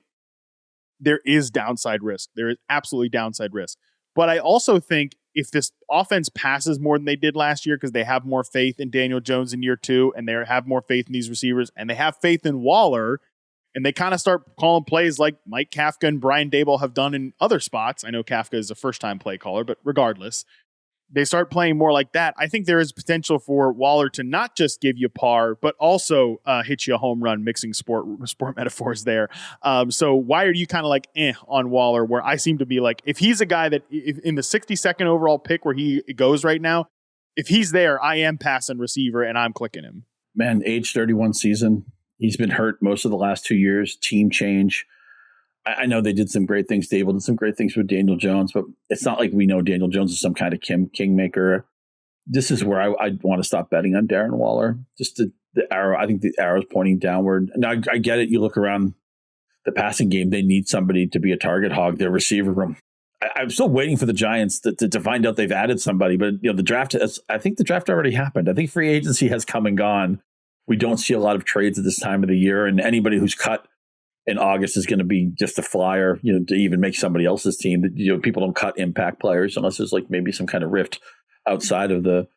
there is downside risk. There is absolutely downside risk. But I also think if this offense passes more than they did last year because they have more faith in Daniel Jones in year 2 and they have more faith in these receivers and they have faith in Waller and they kind of start calling plays like Mike Kafka and Brian Daboll have done in other spots. I know Kafka is a first-time play caller, but regardless, they start playing more like that. I think there is potential for Waller to not just give you par, but also hit you a home run, mixing sport metaphors there. So why are you kind of like on Waller, where I seem to be like, if he's a guy that if in the 62nd overall pick where he goes right now, if he's there, I am passing receiver and I'm clicking him. Man, age 31 season. He's been hurt most of the last 2 years, team change. I know they did some great things. Dable did some great things with Daniel Jones, but it's not like we know Daniel Jones is some kind of kingmaker. This is where I want to stop betting on Darren Waller. Just the arrow. I think the arrow is pointing downward. Now, I get it. You look around the passing game, they need somebody to be a target hog. Their receiver room. I'm still waiting for the Giants to find out they've added somebody, but the draft. I think the draft already happened. I think free agency has come and gone. We don't see a lot of trades at this time of the year, and anybody who's cut in August is going to be just a flyer, to even make somebody else's team. People don't cut impact players unless there's like maybe some kind of rift outside of the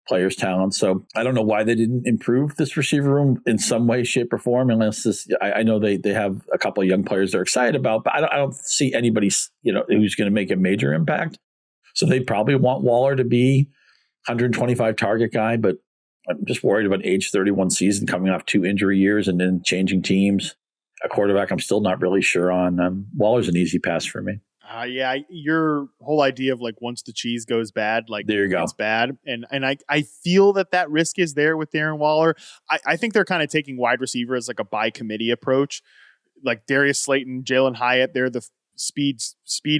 player's talent. So I don't know why they didn't improve this receiver room in some way, shape, or form. Unless I know they have a couple of young players they're excited about, but I don't see anybody who's going to make a major impact. So they probably want Waller to be 125 target guy, but I'm just worried about age 31 season coming off 2 injury years and then changing teams. A quarterback I'm still not really sure on. Waller's an easy pass for me. Yeah, your whole idea of like once the cheese goes bad, like there you go. It's bad. And I feel that risk is there with Darren Waller. I think they're kind of taking wide receiver as like a by committee approach. Like Darius Slayton, Jalen Hyatt, they're the speed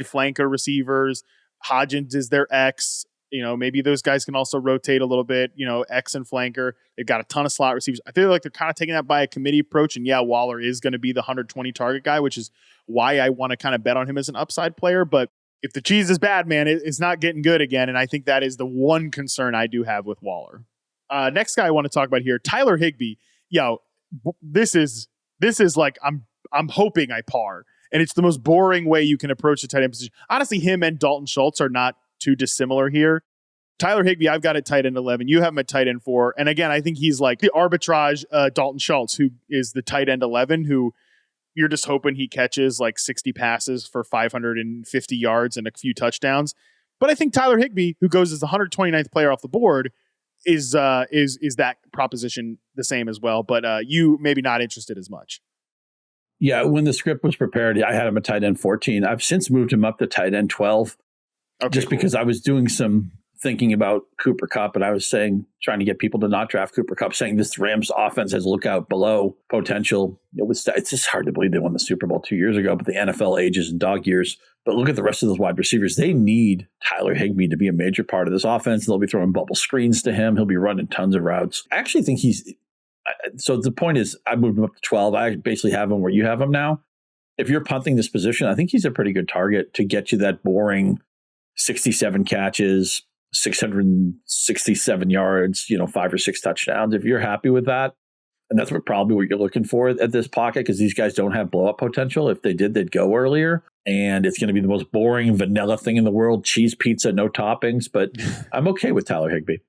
flanker receivers. Hodgins is their X. Maybe those guys can also rotate a little bit, X and flanker. They've got a ton of slot receivers. I feel like they're kind of taking that by a committee approach. And yeah, Waller is going to be the 120 target guy, which is why I want to kind of bet on him as an upside player. But if the cheese is bad, man, it's not getting good again. And I think that is the one concern I do have with Waller. Next guy I want to talk about here, Tyler Hibgee. This is like, I'm hoping I par. And it's the most boring way you can approach the tight end position. Honestly, him and Dalton Schultz are not too dissimilar here. Tyler Hibgee, I've got at tight end 11. You have him at tight end 4. And again, I think he's like the arbitrage Dalton Schultz, who is the tight end 11, who you're just hoping he catches like 60 passes for 550 yards and a few touchdowns. But I think Tyler Hibgee, who goes as the 129th player off the board, is that proposition the same as well. But you maybe not interested as much. Yeah, when the script was prepared, I had him at tight end 14. I've since moved him up to tight end 12. Okay, just because I was doing some thinking about Cooper Kupp, and I was trying to get people to not draft Cooper Kupp, saying this Rams offense has lookout below potential. It's just hard to believe they won the Super Bowl 2 years ago, but the NFL ages in dog years. But look at the rest of those wide receivers. They need Tyler Hibgee to be a major part of this offense. They'll be throwing bubble screens to him. He'll be running tons of routes. I actually think so the point is, I moved him up to 12. I basically have him where you have him now. If you're punting this position, I think he's a pretty good target to get you that boring 67 catches, 667 yards, 5 or 6 touchdowns. If you're happy with that, and that's probably what you're looking for at this pocket, because these guys don't have blow up potential. If they did, they'd go earlier. And it's going to be the most boring vanilla thing in the world. Cheese pizza, no toppings. But I'm okay with Tyler Hibgee.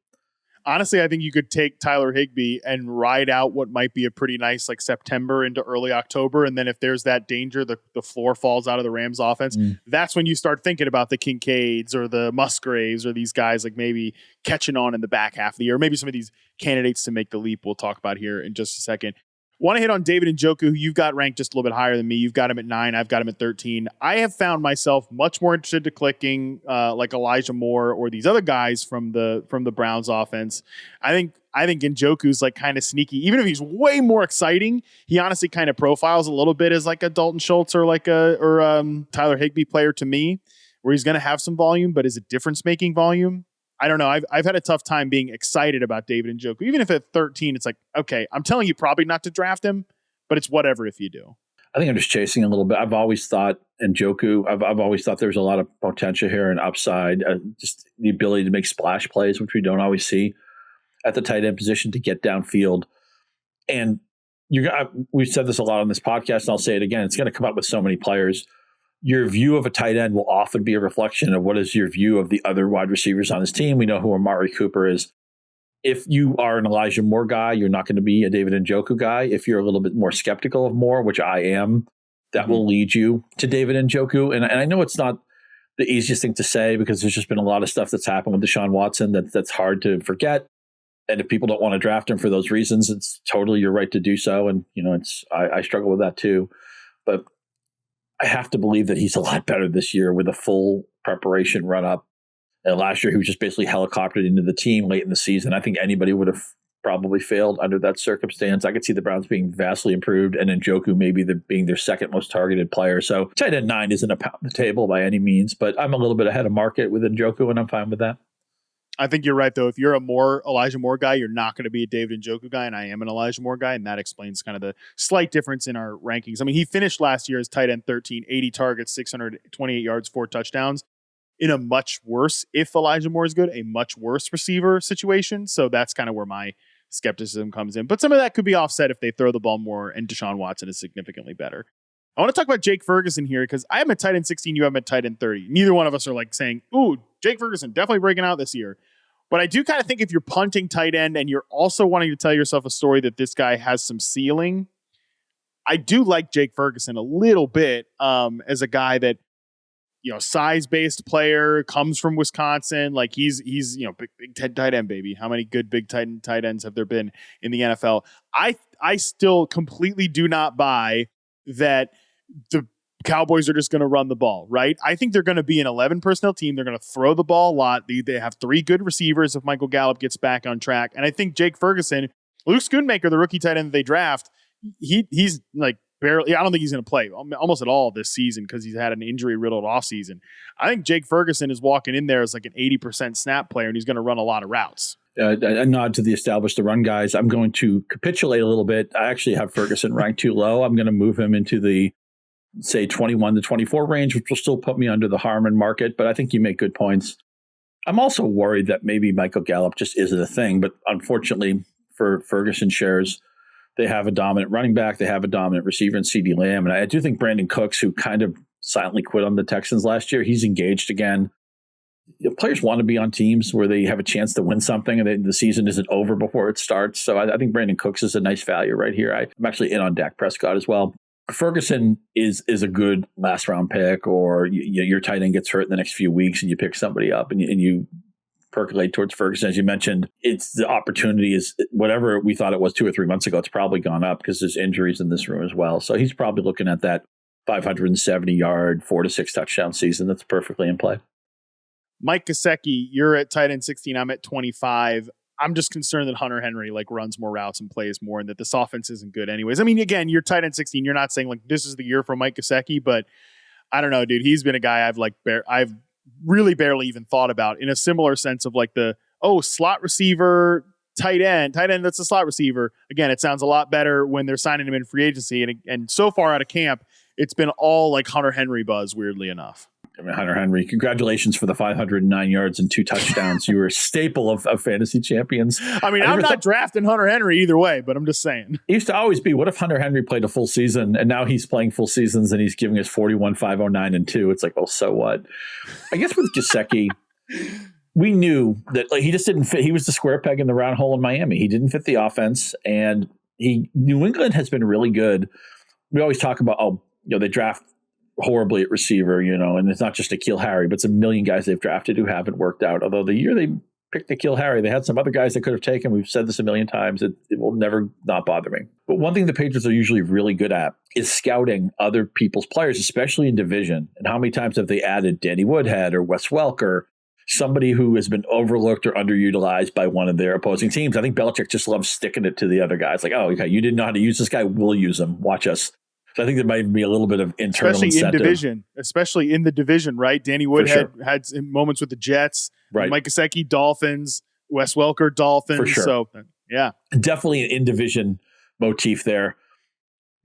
Honestly, I think you could take Tyler Hibgee and ride out what might be a pretty nice like September into early October. And then if there's that danger, the floor falls out of the Rams offense, that's when you start thinking about the Kincaids or the Musgraves or these guys like maybe catching on in the back half of the year. Maybe some of these candidates to make the leap we'll talk about here in just a second. Want to hit on David Njoku, who you've got ranked just a little bit higher than me. You've got him at 9. I've got him at 13. I have found myself much more interested to clicking like Elijah Moore or these other guys from the Browns offense. I think Njoku's like kind of sneaky. Even if he's way more exciting, he honestly kind of profiles a little bit as like a Dalton Schultz or like Tyler Hibgee player to me, where he's going to have some volume, but is a difference-making volume. I don't know. I've had a tough time being excited about David Njoku. Even if at 13, it's like, okay, I'm telling you probably not to draft him, but it's whatever if you do. I think I'm just chasing a little bit. I've always thought Njoku, I've always thought there's a lot of potential here and upside, just the ability to make splash plays, which we don't always see at the tight end position to get downfield. And we've said this a lot on this podcast, and I'll say it again. It's going to come up with so many players. Your view of a tight end will often be a reflection of what is your view of the other wide receivers on his team. We know who Amari Cooper is. If you are an Elijah Moore guy, you're not going to be a David Njoku guy. If you're a little bit more skeptical of Moore, which I am, that will lead you to David Njoku. And I know it's not the easiest thing to say because there's just been a lot of stuff that's happened with Deshaun Watson that's hard to forget. And if people don't want to draft him for those reasons, it's totally your right to do so. And, I struggle with that too. But I have to believe that he's a lot better this year with a full preparation run up. And last year, he was just basically helicoptered into the team late in the season. I think anybody would have probably failed under that circumstance. I could see the Browns being vastly improved and Njoku maybe being their second most targeted player. So tight end 9 isn't a pound the table by any means, but I'm a little bit ahead of market with Njoku, and I'm fine with that. I think you're right, though. If you're a Elijah Moore guy, you're not going to be a David Njoku guy, and I am an Elijah Moore guy, and that explains kind of the slight difference in our rankings. I mean, he finished last year as tight end 13, 80 targets, 628 yards, 4 touchdowns in a much worse, if Elijah Moore is good, a much worse receiver situation. So that's kind of where my skepticism comes in. But some of that could be offset if they throw the ball more and Deshaun Watson is significantly better. I want to talk about Jake Ferguson here because I am at tight end 16, you have him at tight end 30. Neither one of us are like saying, ooh, Jake Ferguson definitely breaking out this year. But I do kind of think if you're punting tight end and you're also wanting to tell yourself a story that this guy has some ceiling, I do like Jake Ferguson a little bit as a guy that, size-based player, comes from Wisconsin. Like he's big tight end, baby. How many good big tight ends have there been in the NFL? I still completely do not buy that the Cowboys are just going to run the ball, right? I think they're going to be an 11 personnel team. They're going to throw the ball a lot. They have 3 good receivers if Michael Gallup gets back on track. And I think Jake Ferguson, Luke Schoonmaker, the rookie tight end that they draft, he's like barely, I don't think he's going to play almost at all this season because he's had an injury-riddled offseason. I think Jake Ferguson is walking in there as like an 80% snap player, and he's going to run a lot of routes. A nod to the established run guys. I'm going to capitulate a little bit. I actually have Ferguson ranked too low. I'm going to move him into the, say, 21 to 24 range, which will still put me under the Harmon market, but I think you make good points. I'm also worried that maybe Michael Gallup just isn't a thing, but unfortunately for Ferguson shares, they have a dominant running back, they have a dominant receiver in CeeDee Lamb, and I do think Brandon Cooks, who kind of silently quit on the Texans last year, he's engaged again. Players want to be on teams where they have a chance to win something and the season isn't over before it starts. So I think Brandon Cooks is a nice value right here. I'm actually in on Dak Prescott as well. Ferguson is a good last round pick, or your tight end gets hurt in the next few weeks and you pick somebody up and you percolate towards Ferguson. As you mentioned, it's the opportunity is whatever we thought it was 2 or 3 months ago. It's probably gone up because there's injuries in this room as well. So he's probably looking at that 570 yard, 4 to 6 touchdown season. That's perfectly in play. Mike Gesicki, you're at tight end 16. I'm at 25. I'm just concerned that Hunter Henry runs more routes and plays more, and that this offense isn't good anyways. I mean, again, you're tight end 16. You're not saying this is the year for Mike Gesicki, but I don't know, dude. He's been a guy I've really barely even thought about in a similar sense of slot receiver, tight end that's a slot receiver. Again, it sounds a lot better when they're signing him in free agency, and so far out of camp, it's been all Hunter Henry buzz, weirdly enough. I mean, Hunter Henry, congratulations for the 509 yards and 2 touchdowns. You were a staple of fantasy champions. I mean, I'm not drafting Hunter Henry either way, but I'm just saying. It used to always be, what if Hunter Henry played a full season and now he's playing full seasons and he's giving us 41, 509, and 2. It's like, well, so what? I guess with Gesicki, we knew that he just didn't fit. He was the square peg in the round hole in Miami. He didn't fit the offense, and New England has been really good. We always talk about, they draft horribly at receiver, and it's not just N'Keal Harry, but it's a million guys they've drafted who haven't worked out. Although the year they picked N'Keal Harry, they had some other guys they could have taken. We've said this a million times. It will never not bother me. But one thing the Patriots are usually really good at is scouting other people's players, especially in division. And how many times have they added Danny Woodhead or Wes Welker, somebody who has been overlooked or underutilized by one of their opposing teams? I think Belichick just loves sticking it to the other guys. Like, oh, okay, you didn't know how to use this guy. We'll use him. Watch us. So I think there might be a little bit of internal incentive. Especially in the division, right? Danny Woodhead had moments with the Jets. Right. Mike Gesicki, Dolphins. Wes Welker, Dolphins. For sure. So, yeah. Definitely an in-division motif there.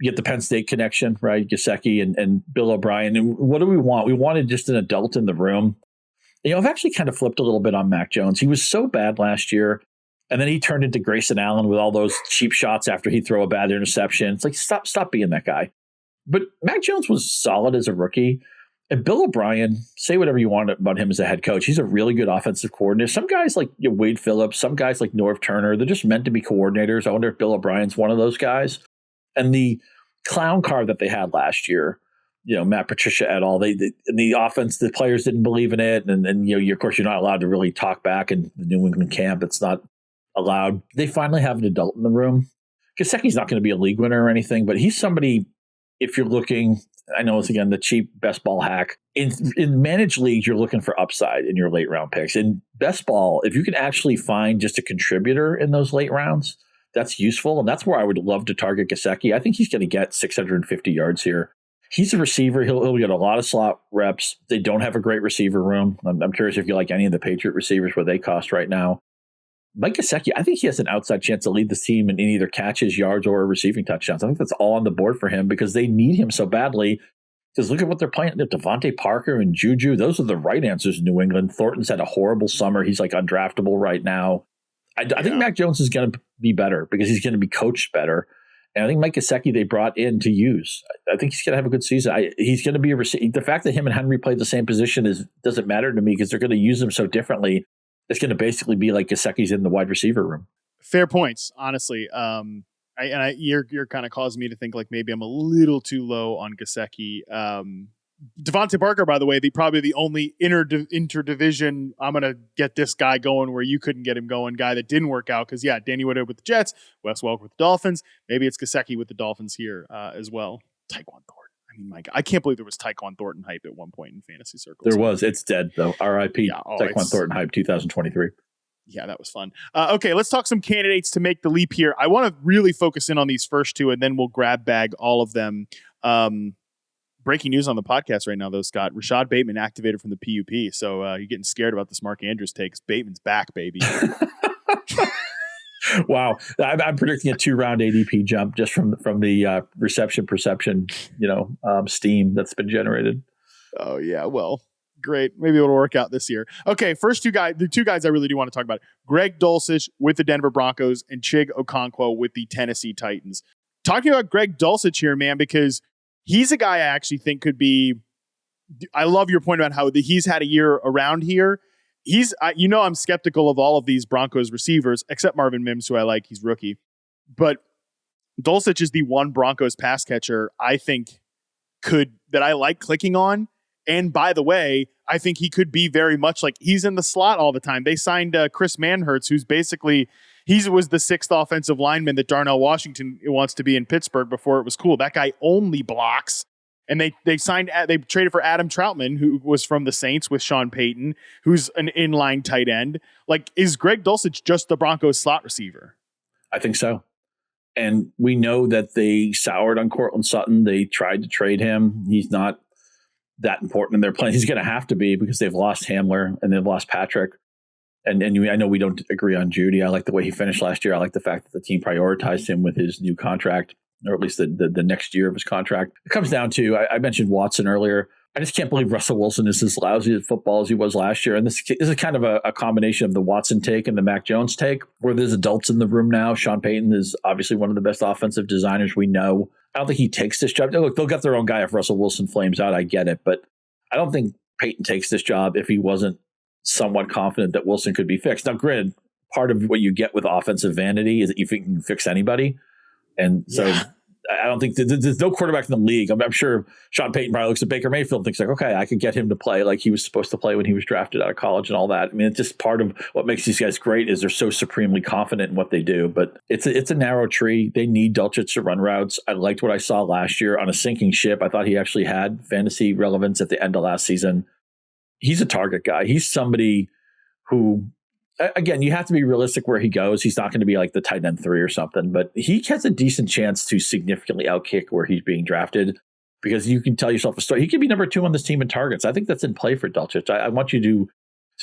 You get the Penn State connection, right? Gesicki and Bill O'Brien. And what do we want? We wanted just an adult in the room. I've actually kind of flipped a little bit on Mac Jones. He was so bad last year, and then he turned into Grayson Allen with all those cheap shots after he'd throw a bad interception. It's like, stop being that guy. But Mac Jones was solid as a rookie. And Bill O'Brien, say whatever you want about him as a head coach. He's a really good offensive coordinator. Some guys like Wade Phillips, some guys like Norv Turner, they're just meant to be coordinators. I wonder if Bill O'Brien's one of those guys. And the clown car that they had last year, Matt Patricia et al., the offense, the players didn't believe in it. And of course, you're not allowed to really talk back in the New England camp. It's not allowed. They finally have an adult in the room. Gesicki's not going to be a league winner or anything, but he's somebody, if you're looking, I know it's, again, the cheap best ball hack. In managed leagues, you're looking for upside in your late round picks. In best ball, if you can actually find just a contributor in those late rounds, that's useful. And that's where I would love to target Gesicki. I think he's going to get 650 yards here. He's a receiver. He'll get a lot of slot reps. They don't have a great receiver room. I'm curious if you like any of the Patriot receivers where they cost right now. Mike Gesicki, I think he has an outside chance to lead this team in either catches, yards, or receiving touchdowns. I think that's all on the board for him because they need him so badly. Because look at what they're playing. Devontae Parker and Juju, those are the right answers in New England. Thornton's had a horrible summer. He's like undraftable right now. I think Mac Jones is going to be better because he's going to be coached better. And I think Mike Gesicki they brought in to use. I think he's going to have a good season. He's going to be a receiver. The fact that him and Henry play the same position doesn't matter to me because they're going to use him so differently. It's going to basically be like Gesicki's in the wide receiver room. Fair points, honestly. You're kind of causing me to think like maybe I'm a little too low on Gesicki. Devontae Parker, by the way, probably the only interdivision I'm going to get this guy going where you couldn't get him going guy that didn't work out. Because, Danny Woodhead with the Jets, Wes Welker with the Dolphins. Maybe it's Gesicki with the Dolphins here as well. Tyquan Thornton. I mean, my God, I can't believe there was Tyquan Thornton hype at one point in fantasy circles. There was. It's dead, though. R.I.P. Tyquan Thornton hype 2023. Yeah, that was fun. Okay, let's talk some candidates to make the leap here. I want to really focus in on these first two, and then we'll grab bag all of them. Breaking news on the podcast right now, though, Scott. Rashad Bateman activated from the PUP, so you're getting scared about this Mark Andrews takes. Bateman's back, baby. Wow, I'm predicting a 2-round ADP jump just from the perception, steam that's been generated. Oh yeah, well, great. Maybe it'll work out this year. Okay, the two guys I really do want to talk about: Greg Dulcich with the Denver Broncos and Chig Okonkwo with the Tennessee Titans. Talking about Greg Dulcich here, man, because he's a guy I actually think could be. I love your point about how he's had a year around here. I'm skeptical of all of these Broncos receivers, except Marvin Mims, who I like. He's rookie. But Dulcich is the one Broncos pass catcher I think that I like clicking on. And by the way, I think he could be very much like he's in the slot all the time. They signed Chris Manhertz, who's basically, he was the 6th offensive lineman that Darnell Washington wants to be in Pittsburgh before it was cool. That guy only blocks. And they traded for Adam Troutman, who was from the Saints with Sean Payton, who's an inline tight end. Like, is Greg Dulcich just the Broncos slot receiver? I think so. And we know that they soured on Cortland Sutton. They tried to trade him. He's not that important in their plan. He's going to have to be because they've lost Hamler and they've lost Patrick. And I know we don't agree on Judy. I like the way he finished last year. I like the fact that the team prioritized him with his new contract, or at least the next year of his contract. It comes down to, I mentioned Watson earlier. I just can't believe Russell Wilson is as lousy at football as he was last year. And this is kind of a combination of the Watson take and the Mac Jones take, where there's adults in the room now. Sean Payton is obviously one of the best offensive designers we know. I don't think he takes this job. Look, they'll get their own guy if Russell Wilson flames out. I get it. But I don't think Payton takes this job if he wasn't somewhat confident that Wilson could be fixed. Now, granted, part of what you get with offensive vanity is that you think you can fix anybody. And so I don't think there's no quarterback in the league. I'm sure Sean Payton probably looks at Baker Mayfield and thinks like, okay, I could get him to play like he was supposed to play when he was drafted out of college and all that. I mean, it's just part of what makes these guys great is they're so supremely confident in what they do. But it's a narrow tree. They need Dulcich to run routes. I liked what I saw last year on a sinking ship. I thought he actually had fantasy relevance at the end of last season. He's a target guy. He's somebody who, again, you have to be realistic where he goes. He's not going to be like the tight end 3 or something, but he has a decent chance to significantly outkick where he's being drafted because you can tell yourself a story. He could be number 2 on this team in targets. I think that's in play for Dulcich. I want you to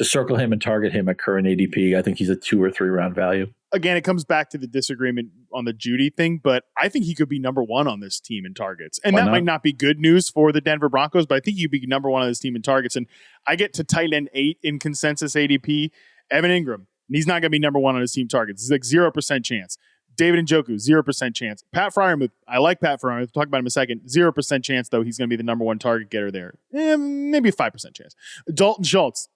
circle him and target him at current ADP. I think he's a 2 or 3 round value. Again, it comes back to the disagreement on the Judy thing, but I think he could be number 1 on this team in targets. And might not be good news for the Denver Broncos, but I think he'd be number 1 on this team in targets. And I get to tight end 8 in consensus ADP. Evan Ingram, and he's not going to be number 1 on his team targets. It's like 0% chance. David Njoku, 0% chance. Pat Freiermuth, I like Pat Freiermuth. We'll talk about him in a second. 0% chance, though, he's going to be the number 1 target getter there. Maybe a 5% chance. Dalton Schultz.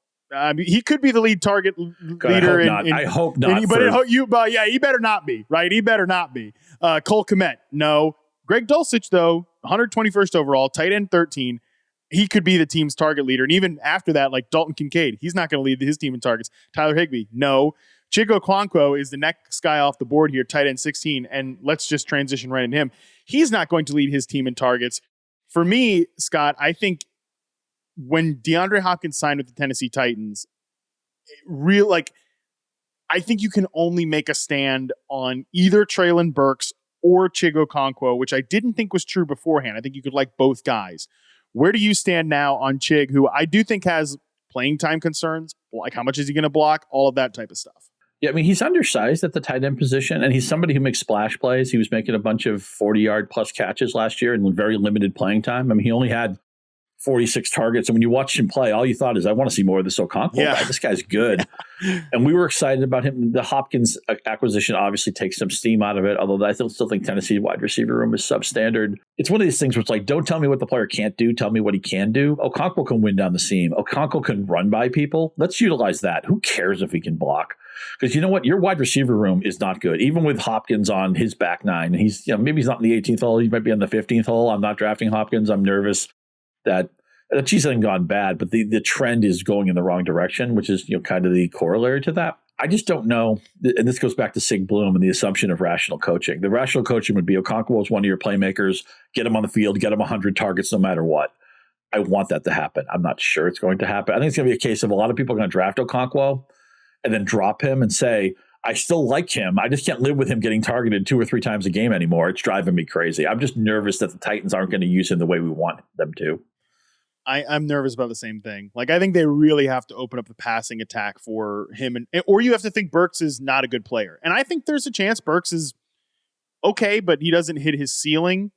He could be the lead target leader. I hope not. He better not be, right? He better not be. Cole Kmet, no. Greg Dulcich, though, 121st overall, tight end 13. He could be the team's target leader. And even after that, like Dalton Kincaid, he's not going to lead his team in targets. Tyler Hibgee, no. Chico Okonkwo is the next guy off the board here, tight end 16. And let's just transition right into him. He's not going to lead his team in targets. For me, Scott, I think when DeAndre Hopkins signed with the Tennessee Titans, I think you can only make a stand on either Treylon Burks or Chico Okonkwo, which I didn't think was true beforehand. I think you could like both guys. Where do you stand now on Chig, who I do think has playing time concerns, like how much is he going to block, all of that type of stuff? Yeah, I mean, he's undersized at the tight end position, and he's somebody who makes splash plays. He was making a bunch of 40-yard plus catches last year in very limited playing time. I mean, he only had 46 targets. And when you watched him play, all you thought is, I want to see more of this Okonkwo guy. This guy's good. And we were excited about him. The Hopkins acquisition obviously takes some steam out of it, although I still think Tennessee wide receiver room is substandard. It's one of these things where it's like, don't tell me what the player can't do. Tell me what he can do. Okonkwo can win down the seam. Okonkwo can run by people. Let's utilize that. Who cares if he can block? Because you know what? Your wide receiver room is not good. Even with Hopkins on his back nine, he's, maybe he's not in the 18th hole. He might be on the 15th hole. I'm not drafting Hopkins. I'm nervous that the Chiefs haven't gone bad, but the trend is going in the wrong direction, which is kind of the corollary to that. I just don't know, and this goes back to Sig Bloom and the assumption of rational coaching. The rational coaching would be Okonkwo is one of your playmakers, get him on the field, get him 100 targets no matter what. I want that to happen. I'm not sure it's going to happen. I think it's going to be a case of a lot of people are going to draft Okonkwo and then drop him and say, I still like him. I just can't live with him getting targeted 2 or 3 times a game anymore. It's driving me crazy. I'm just nervous that the Titans aren't going to use him the way we want them to. I'm nervous about the same thing. Like, I think they really have to open up the passing attack for him, or you have to think Burks is not a good player. And I think there's a chance Burks is okay, but he doesn't hit his ceiling.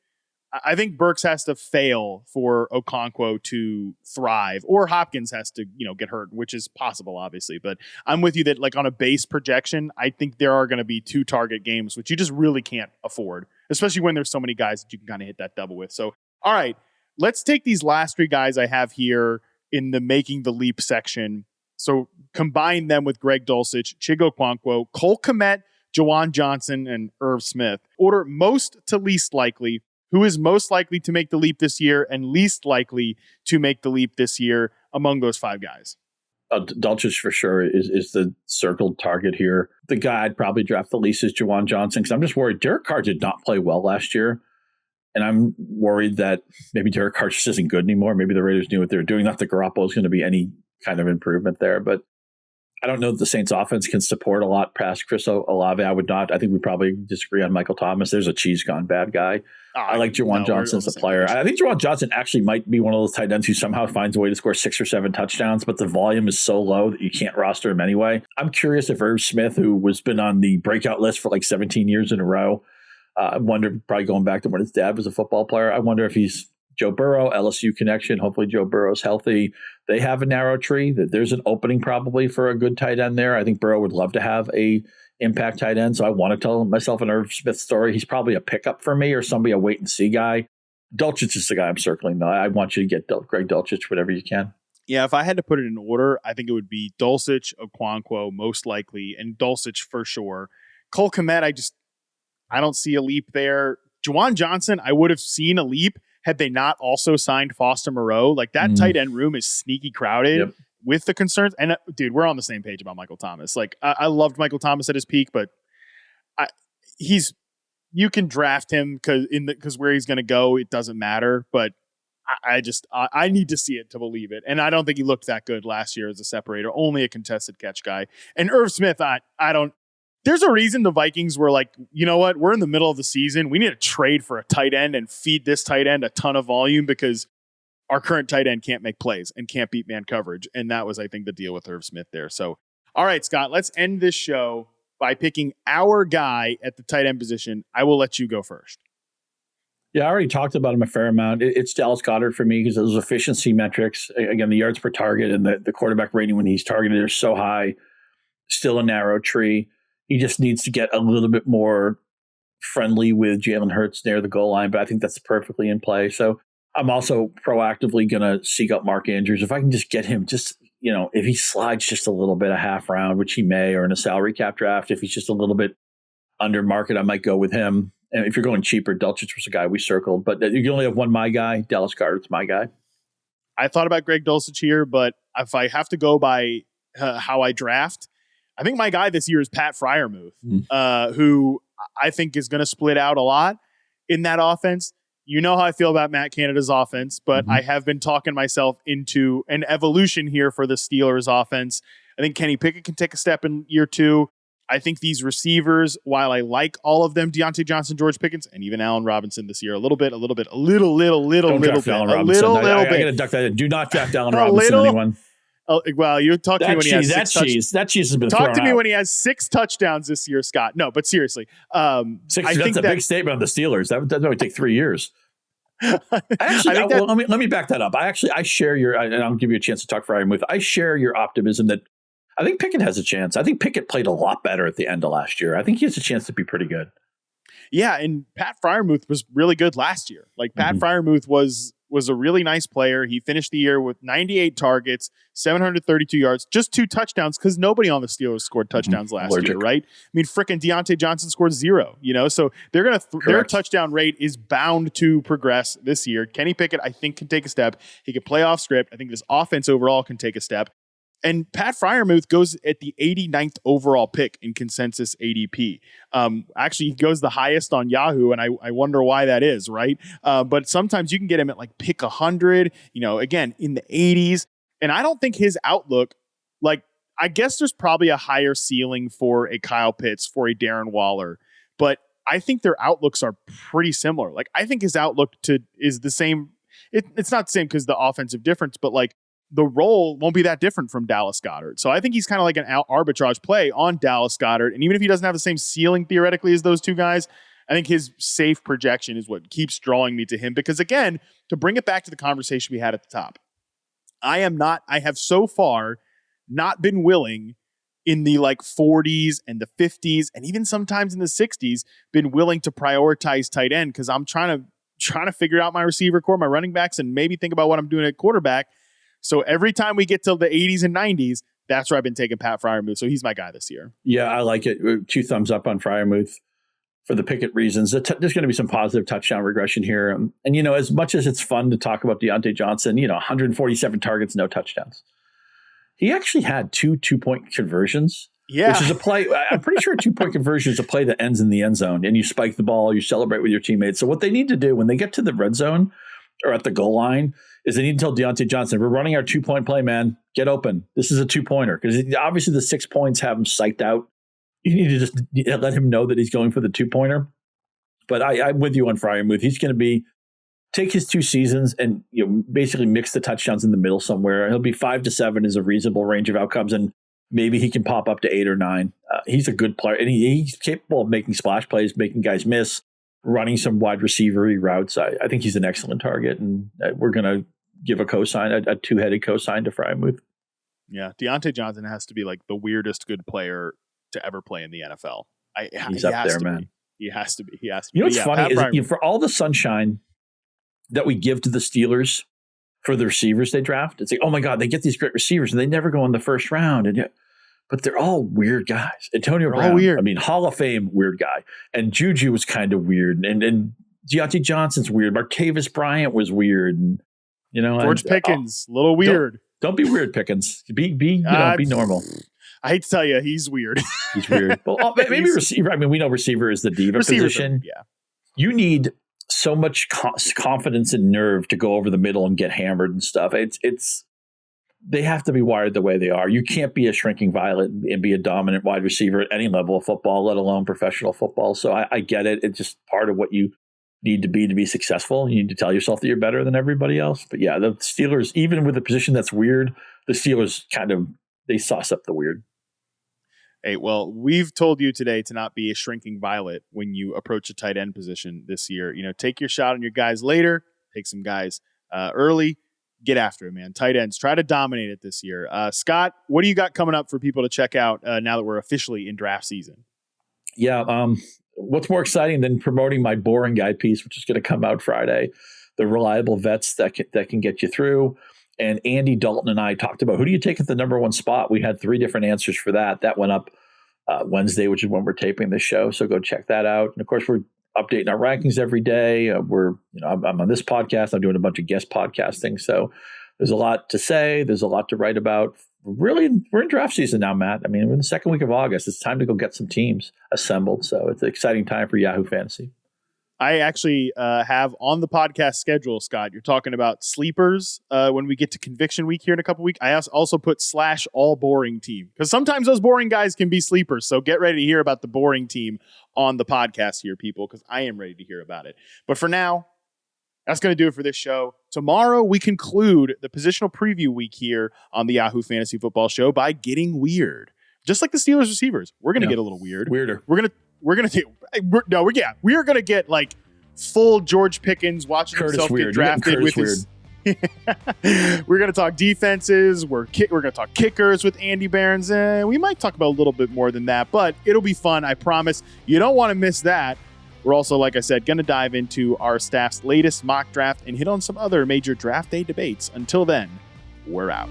I think Burks has to fail for Okonkwo to thrive, or Hopkins has to, get hurt, which is possible, obviously. But I'm with you that, like, on a base projection, I think there are going to be 2 target games, which you just really can't afford, especially when there's so many guys that you can kind of hit that double with. So, all right. Let's take these last 3 guys I have here in the Making the Leap section. So combine them with Greg Dulcich, Chigo Okonkwo, Cole Kmet, Jawan Johnson, and Irv Smith. Order most to least likely. Who is most likely to make the leap this year and least likely to make the leap this year among those 5 guys? Dulcich for sure is the circled target here. The guy I'd probably draft the least is Jawan Johnson because I'm just worried. Derek Carr did not play well last year. And I'm worried that maybe Derek Carr just isn't good anymore. Maybe the Raiders knew what they were doing. Not that Garoppolo is going to be any kind of improvement there, but I don't know that the Saints offense can support a lot past Chris Olave. I would not. I think we probably disagree on Michael Thomas. There's a cheese gone bad guy. I like Jawan Johnson as a player. I think Jawan Johnson actually might be one of those tight ends who somehow finds a way to score 6 or 7 touchdowns, but the volume is so low that you can't roster him anyway. I'm curious if Irv Smith, who was been on the breakout list for like 17 years in a row, I wonder, probably going back to when his dad was a football player, I wonder if he's Joe Burrow, LSU connection. Hopefully Joe Burrow's healthy. They have a narrow tree. That there's an opening probably for a good tight end there. I think Burrow would love to have a impact tight end. So I want to tell myself an Irv Smith story. He's probably a pickup for me or somebody, a wait and see guy. Dulcich is the guy I'm circling though. I want you to get Greg Dulcich whatever you can. Yeah, if I had to put it in order, I think it would be Dulcich, Okonkwo, most likely, and Dulcich for sure. Cole Kmet, I don't see a leap there. Juwan Johnson, I would have seen a leap had they not also signed Foster Moreau. Like that tight end room is sneaky crowded with the concerns. And dude, we're on the same page about Michael Thomas. Like I loved Michael Thomas at his peak, but you can draft him because where he's going to go, it doesn't matter. But I need to see it to believe it. And I don't think he looked that good last year as a separator, only a contested catch guy. And Irv Smith, I don't, there's a reason the Vikings were like, you know what? We're in the middle of the season. We need to trade for a tight end and feed this tight end a ton of volume because our current tight end can't make plays and can't beat man coverage. And that was, I think, the deal with Irv Smith there. So, all right, Scott, let's end this show by picking our guy at the tight end position. I will let you go first. Yeah, I already talked about him a fair amount. It's Dallas Goedert for me because those efficiency metrics, again, the yards per target and the quarterback rating when he's targeted are so high, still a narrow tree. He just needs to get a little bit more friendly with Jalen Hurts near the goal line, but I think that's perfectly in play. So I'm also proactively going to seek out Mark Andrews. If I can just get him if he slides just a little bit a half round, which he may, or in a salary cap draft, if he's just a little bit under market, I might go with him. And if you're going cheaper, Dulcich was a guy we circled, but you only have one my guy. Dallas Goedert's my guy. I thought about Greg Dulcich here, but if I have to go by how I draft, I think my guy this year is Pat Freiermuth, who I think is going to split out a lot in that offense. You know how I feel about Matt Canada's offense, but I have been talking myself into an evolution here for the Steelers offense. I think Kenny Pickett can take a step in year 2. I think these receivers, while I like all of them, Deontay Johnson, George Pickens, and even Allen Robinson this year, a little bit. Don't draft Allen Robinson. I got to duck that in. Do not draft Allen Robinson, anyone. Oh, well, you talk to me when he has that cheese has been talk to me out. when he has 6 touchdowns this year, Scott. No, but seriously, that's a big statement on the Steelers. That would take 3 years. Actually, let me back that up. I share your, and I'll give you a chance to talk for Freiermuth. I share your optimism that I think Pickett has a chance. I think Pickett played a lot better at the end of last year. I think he has a chance to be pretty good. Yeah, and Pat Freiermuth was really good last year. Like Pat Freiermuth was a really nice player. He finished the year with 98 targets, 732 yards, just 2 touchdowns because nobody on the Steelers scored touchdowns last year, right? I mean, frickin' Deontay Johnson scored 0, so they're going to their touchdown rate is bound to progress this year. Kenny Pickett, I think, can take a step. He can play off script. I think this offense overall can take a step. And Pat Freiermuth goes at the 89th overall pick in consensus ADP. Actually, he goes the highest on Yahoo, and I wonder why that is, right? But sometimes you can get him at like pick 100, again, in the 80s. And I don't think his outlook, I guess there's probably a higher ceiling for a Kyle Pitts, for a Darren Waller. But I think their outlooks are pretty similar. Like, I think his outlook is the same. It's not the same because the offensive difference, but the role won't be that different from Dallas Goedert. So I think he's kind of like an arbitrage play on Dallas Goedert. And even if he doesn't have the same ceiling theoretically as those 2 guys, I think his safe projection is what keeps drawing me to him. Because again, to bring it back to the conversation we had at the top, I have so far not been willing in the 40s and the 50s and even sometimes in the 60s been willing to prioritize tight end because I'm trying to figure out my receiver core, my running backs, and maybe think about what I'm doing at quarterback. So every time we get to the 80s and 90s, that's where I've been taking Pat Freiermuth. So he's my guy this year. Yeah, I like it. 2 thumbs up on Freiermuth for the Pickett reasons. There's going to be some positive touchdown regression here. And, as much as it's fun to talk about Deontay Johnson, 147 targets, no touchdowns. He actually had 2 2-point conversions. Yeah. Which is a play. I'm pretty sure a 2-point conversion is a play that ends in the end zone. And you spike the ball, you celebrate with your teammates. So what they need to do when they get to the red zone or at the goal line is they need to tell Deontay Johnson, we're running our 2-point play, man. Get open. This is a 2-pointer. Because obviously the 6 points have him psyched out. You need to just let him know that he's going for the 2-pointer. But I'm with you on Freiermuth. He's going to take his 2 seasons and basically mix the touchdowns in the middle somewhere. He'll be 5 to 7 is a reasonable range of outcomes. And maybe he can pop up to 8 or 9. He's a good player. And he's capable of making splash plays, making guys miss, running some wide receiver-y routes. I think he's an excellent target. And we're going to give a 2-headed cosign to Freiermuth. Yeah, Deontay Johnson has to be the weirdest good player to ever play in the NFL. He's up there, man. He has to be. You know what's funny is for all the sunshine that we give to the Steelers for the receivers they draft. It's like, oh my God, they get these great receivers and they never go in the first round. And yet, but they're all weird guys. Antonio Brown, weird. I mean, Hall of Fame, weird guy. And Juju was kind of weird. And Deontay Johnson's weird. Martavis Bryant was weird. And, George Pickens, a little weird. Don't be weird, Pickens. Be normal. I hate to tell you, he's weird. He's weird. Well, maybe receiver. I mean, we know receiver is the diva position. Yeah. You need so much confidence and nerve to go over the middle and get hammered and stuff. They have to be wired the way they are. You can't be a shrinking violet and be a dominant wide receiver at any level of football, let alone professional football. So I get it. It's just part of what you need to be successful. You need to tell yourself that you're better than everybody else. But yeah, the Steelers, even with a position that's weird, the Steelers they sauce up the weird. Hey, well, we've told you today to not be a shrinking violet when you approach a tight end position this year. Take your shot on your guys later, take some guys early, get after it, man. Tight ends, try to dominate it this year. Scott, what do you got coming up for people to check out now that we're officially in draft season? Yeah, what's more exciting than promoting my boring guy piece, which is going to come out Friday, the reliable vets that can get you through. And Andy Dalton and I talked about who do you take at the number one spot. We had 3 different answers for that. That went up Wednesday, which is when we're taping this show. So go check that out. And of course, we're updating our rankings every day. I'm on this podcast. I'm doing a bunch of guest podcasting. So there's a lot to say. There's a lot to write about. Really, we're in draft season now, Matt. I mean, we're in the second week of August. It's time to go get some teams assembled. So it's an exciting time for Yahoo Fantasy. I actually have on the podcast schedule, Scott, you're talking about sleepers when we get to conviction week here in a couple weeks. I also put / all boring team because sometimes those boring guys can be sleepers. So get ready to hear about the boring team on the podcast here, people, because I am ready to hear about it. But for now, that's going to do it for this show. Tomorrow, we conclude the positional preview week here on the Yahoo Fantasy Football Show by getting weird. Just like the Steelers receivers, we're going to get a little weird. Weirder. We are going to get like full George Pickens watching Curtis himself weird. get drafted with his. We're going to talk defenses. We're going to talk kickers with Andy Behrens. We might talk about a little bit more than that, but it'll be fun. I promise. You don't want to miss that. We're also, like I said, going to dive into our staff's latest mock draft and hit on some other major draft day debates. Until then, we're out.